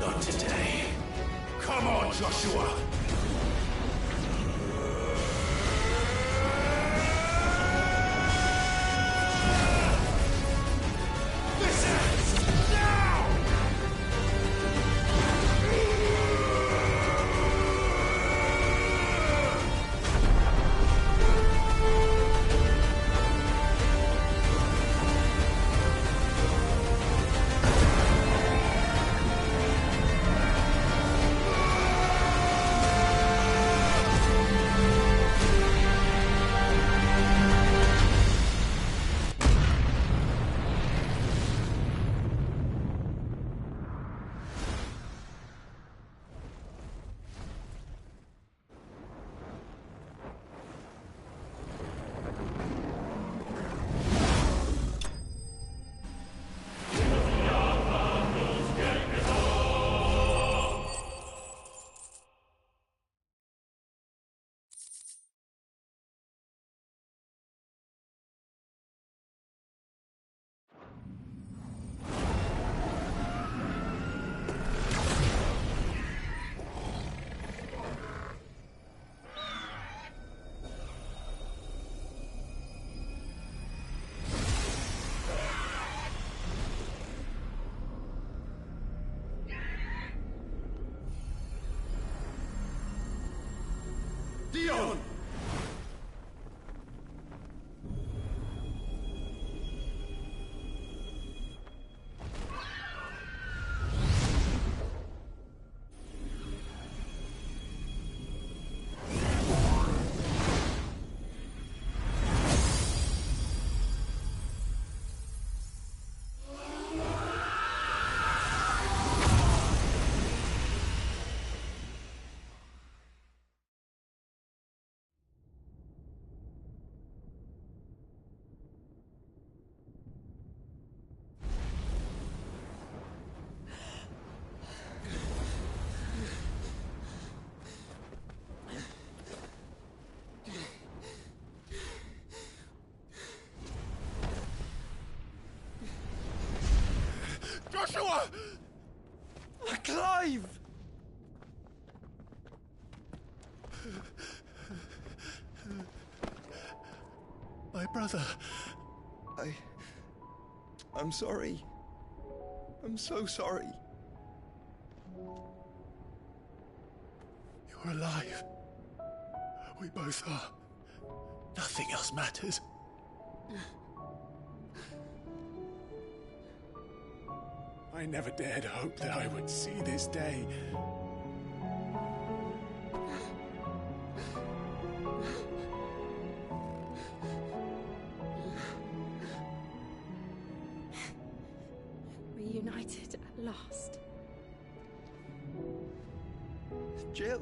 Not today. Come on, Joshua! Dion! Joshua! Clive! My brother. I'm sorry. I'm so sorry. You're alive. We both are. Nothing else matters. I never dared hope that I would see this day. Reunited at last. Jill.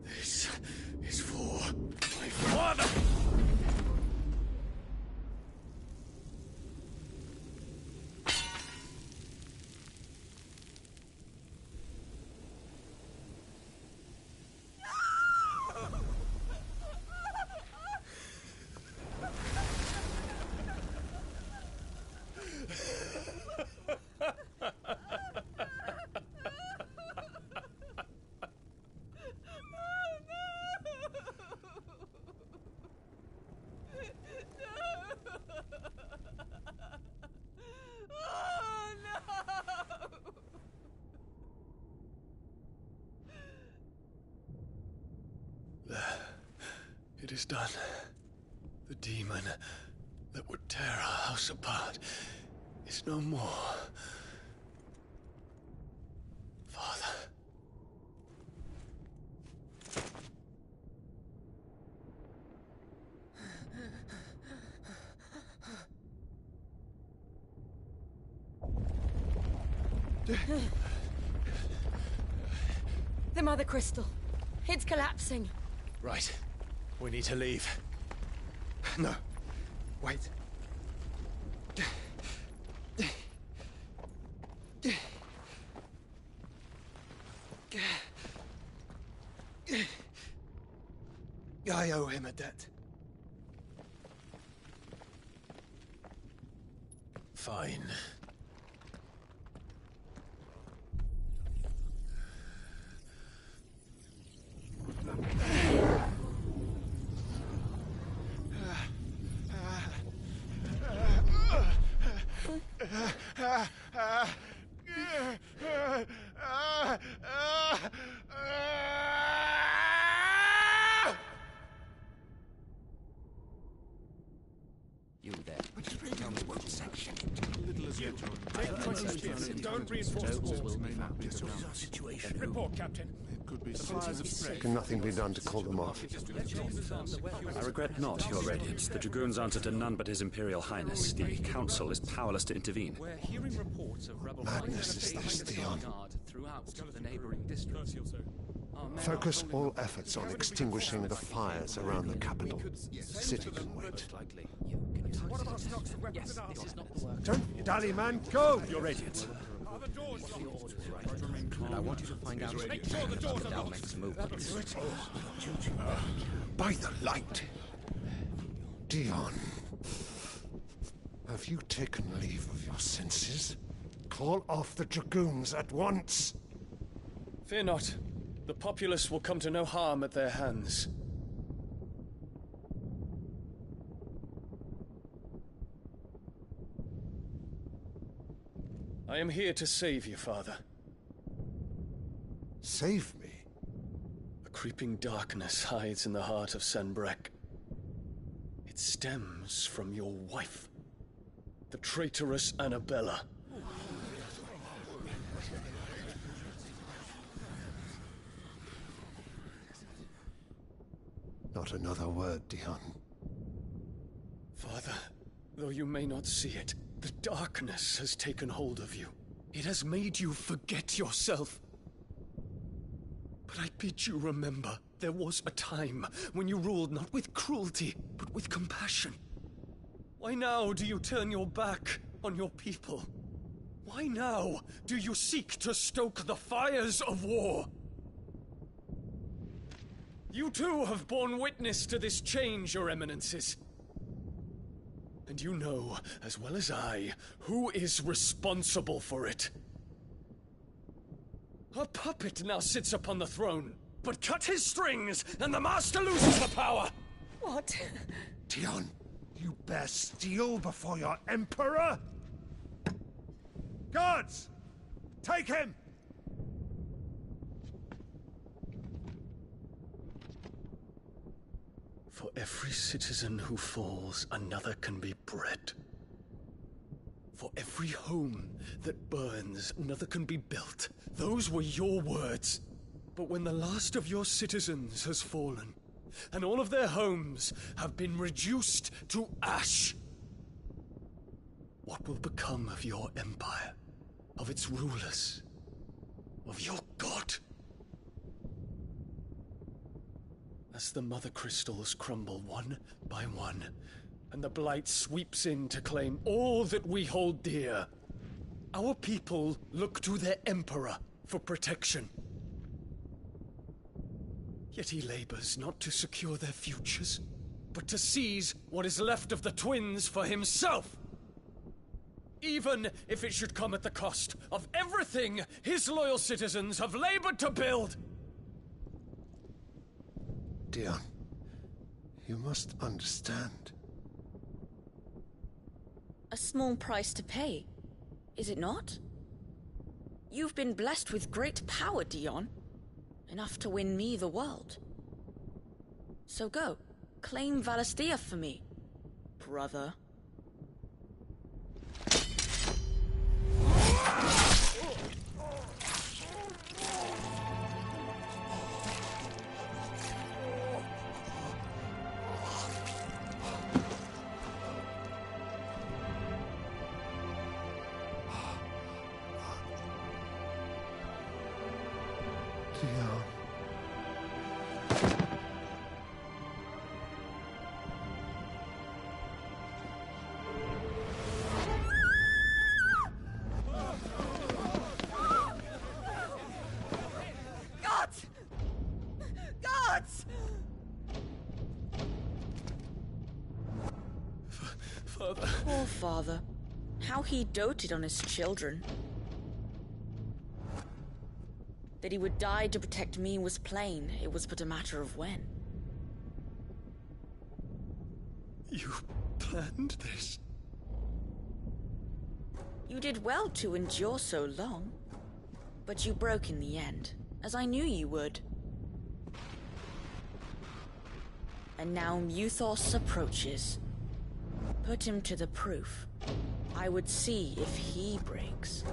This is for my father! It is done. The demon that would tear our house apart is no more. The Mother Crystal. It's collapsing. Right. We need to leave. No. Wait. I owe him a debt. Fine. You there. Tell me what section. Don't reinforce the walls. Situation. Report, Captain. Can nothing be done to call them off? I regret not, Your Radiance. The Dragoons answer to none but His Imperial Highness. The Council is powerless to intervene. We're hearing reports of rebel Madness is this, Dion. throughout the neighboring districts. Focus all efforts on extinguishing the fires around the capital. The city can wait. What about stocks of weapons and armor? Don't dally, man. Go! Your Radiance. Are the doors And I want you to find out Make sure the doors are locked. Dalmek's movements. By the light. Dion. Have you taken leave of your senses? Call off the Dragoons at once. Fear not. The populace will come to no harm at their hands. I am here to save you, Father. Save me? A creeping darkness hides in the heart of Sanbrek. It stems from your wife, the traitorous Annabella. Not another word, Dion. Father, though you may not see it, the darkness has taken hold of you. It has made you forget yourself. But I bid you remember, there was a time when you ruled not with cruelty, but with compassion. Why now do you turn your back on your people? Why now do you seek to stoke the fires of war? You too have borne witness to this change, Your Eminences. And you know, as well as I, who is responsible for it. A puppet now sits upon the throne, but cut his strings, and the Master loses the power! What? Dion, you bear steel before your Emperor? Guards! Take him! For every citizen who falls, another can be bred. For every home that burns, another can be built. Those were your words. But when the last of your citizens has fallen, and all of their homes have been reduced to ash, what will become of your empire, of its rulers, of your god? As the Mother Crystals crumble one by one, and the Blight sweeps in to claim all that we hold dear, our people look to their Emperor for protection. Yet he labors not to secure their futures, but to seize what is left of the twins for himself. Even if it should come at the cost of everything his loyal citizens have labored to build. Dion, you must understand. A small price to pay, is it not? You've been blessed with great power, Dion. Enough to win me the world. So go, claim Valisthea for me, brother. Dion. Gods! Gods! Father. Poor father. How he doted on his children. That he would die to protect me was plain. It was but a matter of when. You planned this? You did well to endure so long. But you broke in the end, as I knew you would. And now Muthos approaches. Put him to the proof. I would see if he breaks.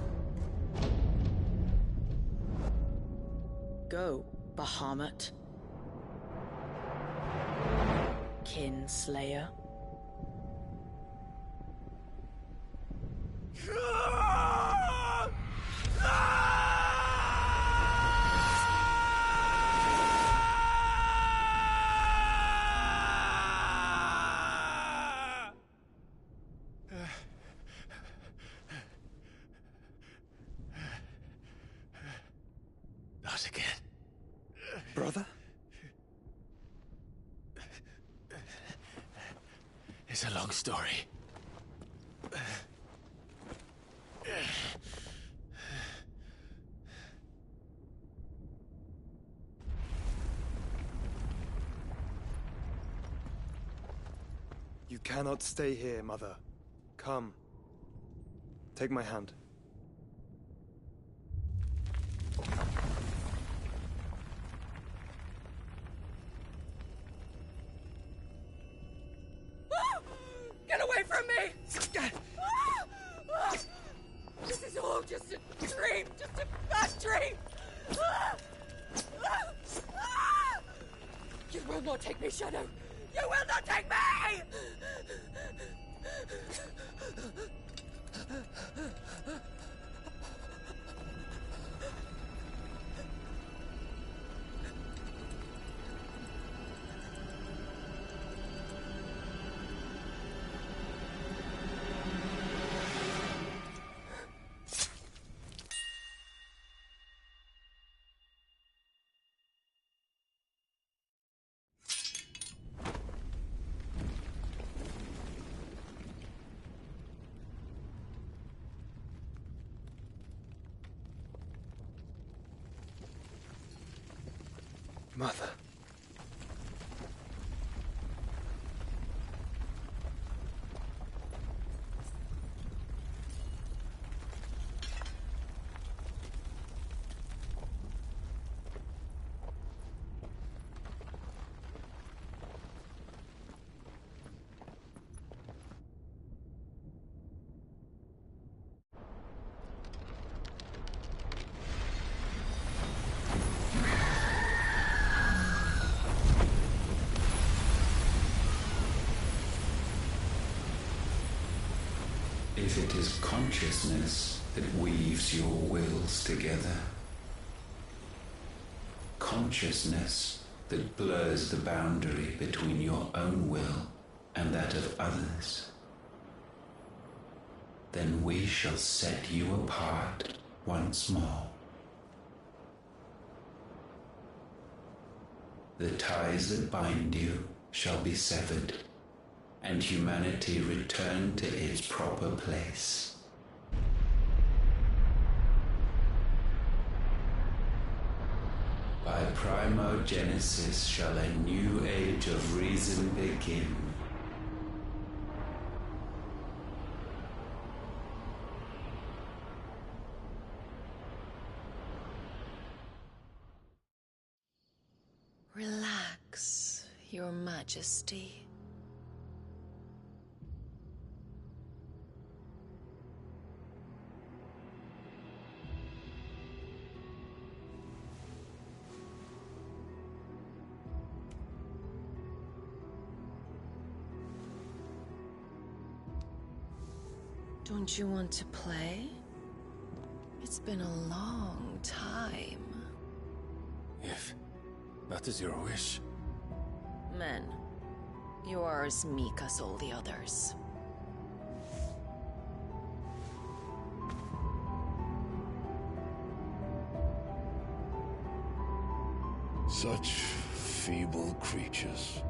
Go, Bahamut. Kinslayer. Not again. Brother? It's a long story. You cannot stay here, Mother. Come. Take my hand. Get away from me! This is all just a dream, just a bad dream! You will not take me, Shadow! You will not take me! Mother. If it is consciousness that weaves your wills together, consciousness that blurs the boundary between your own will and that of others, then we shall set you apart once more. The ties that bind you shall be severed, and humanity return to its proper place. By primogenesis shall a new age of reason begin. Relax, Your Majesty. Don't you want to play? It's been a long time. That is your wish. Men, you are as meek as all the others. Such feeble creatures.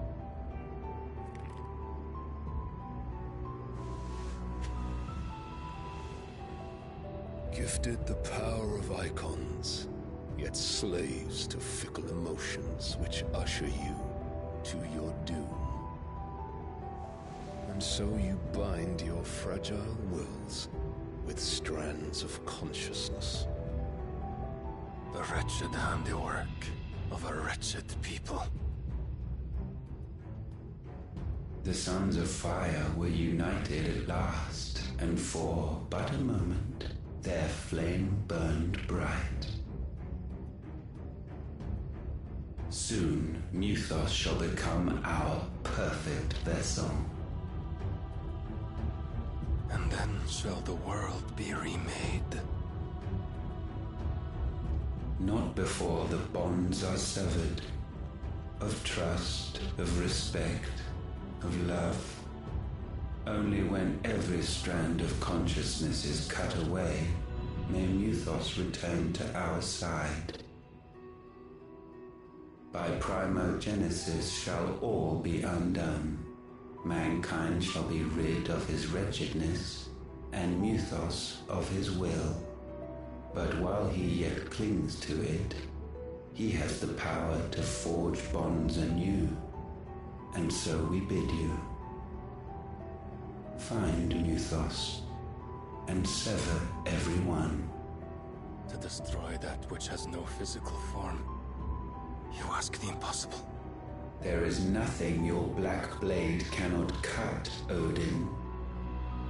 Gifted the power of icons, yet slaves to fickle emotions which usher you to your doom. And so you bind your fragile wills with strands of consciousness. The wretched handiwork of a wretched people. The Sons of Fire were united at last, and for but a moment, their flame burned bright. Soon, Muthos shall become our perfect vessel. And then shall the world be remade. Not before the bonds are severed, of trust, of respect, of love. Only when every strand of consciousness is cut away, may Muthos return to our side. By primogenesis shall all be undone. Mankind shall be rid of his wretchedness, and Muthos of his will. But while he yet clings to it, he has the power to forge bonds anew, and so we bid you. Find Muthos, and sever every one. To destroy that which has no physical form, you ask the impossible. There is nothing your black blade cannot cut, Odin.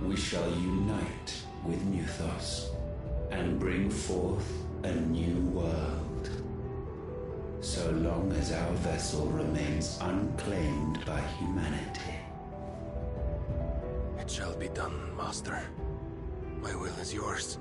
We shall unite with Muthos, and bring forth a new world. So long as our vessel remains unclaimed by humanity. It shall be done, Master. My will is yours.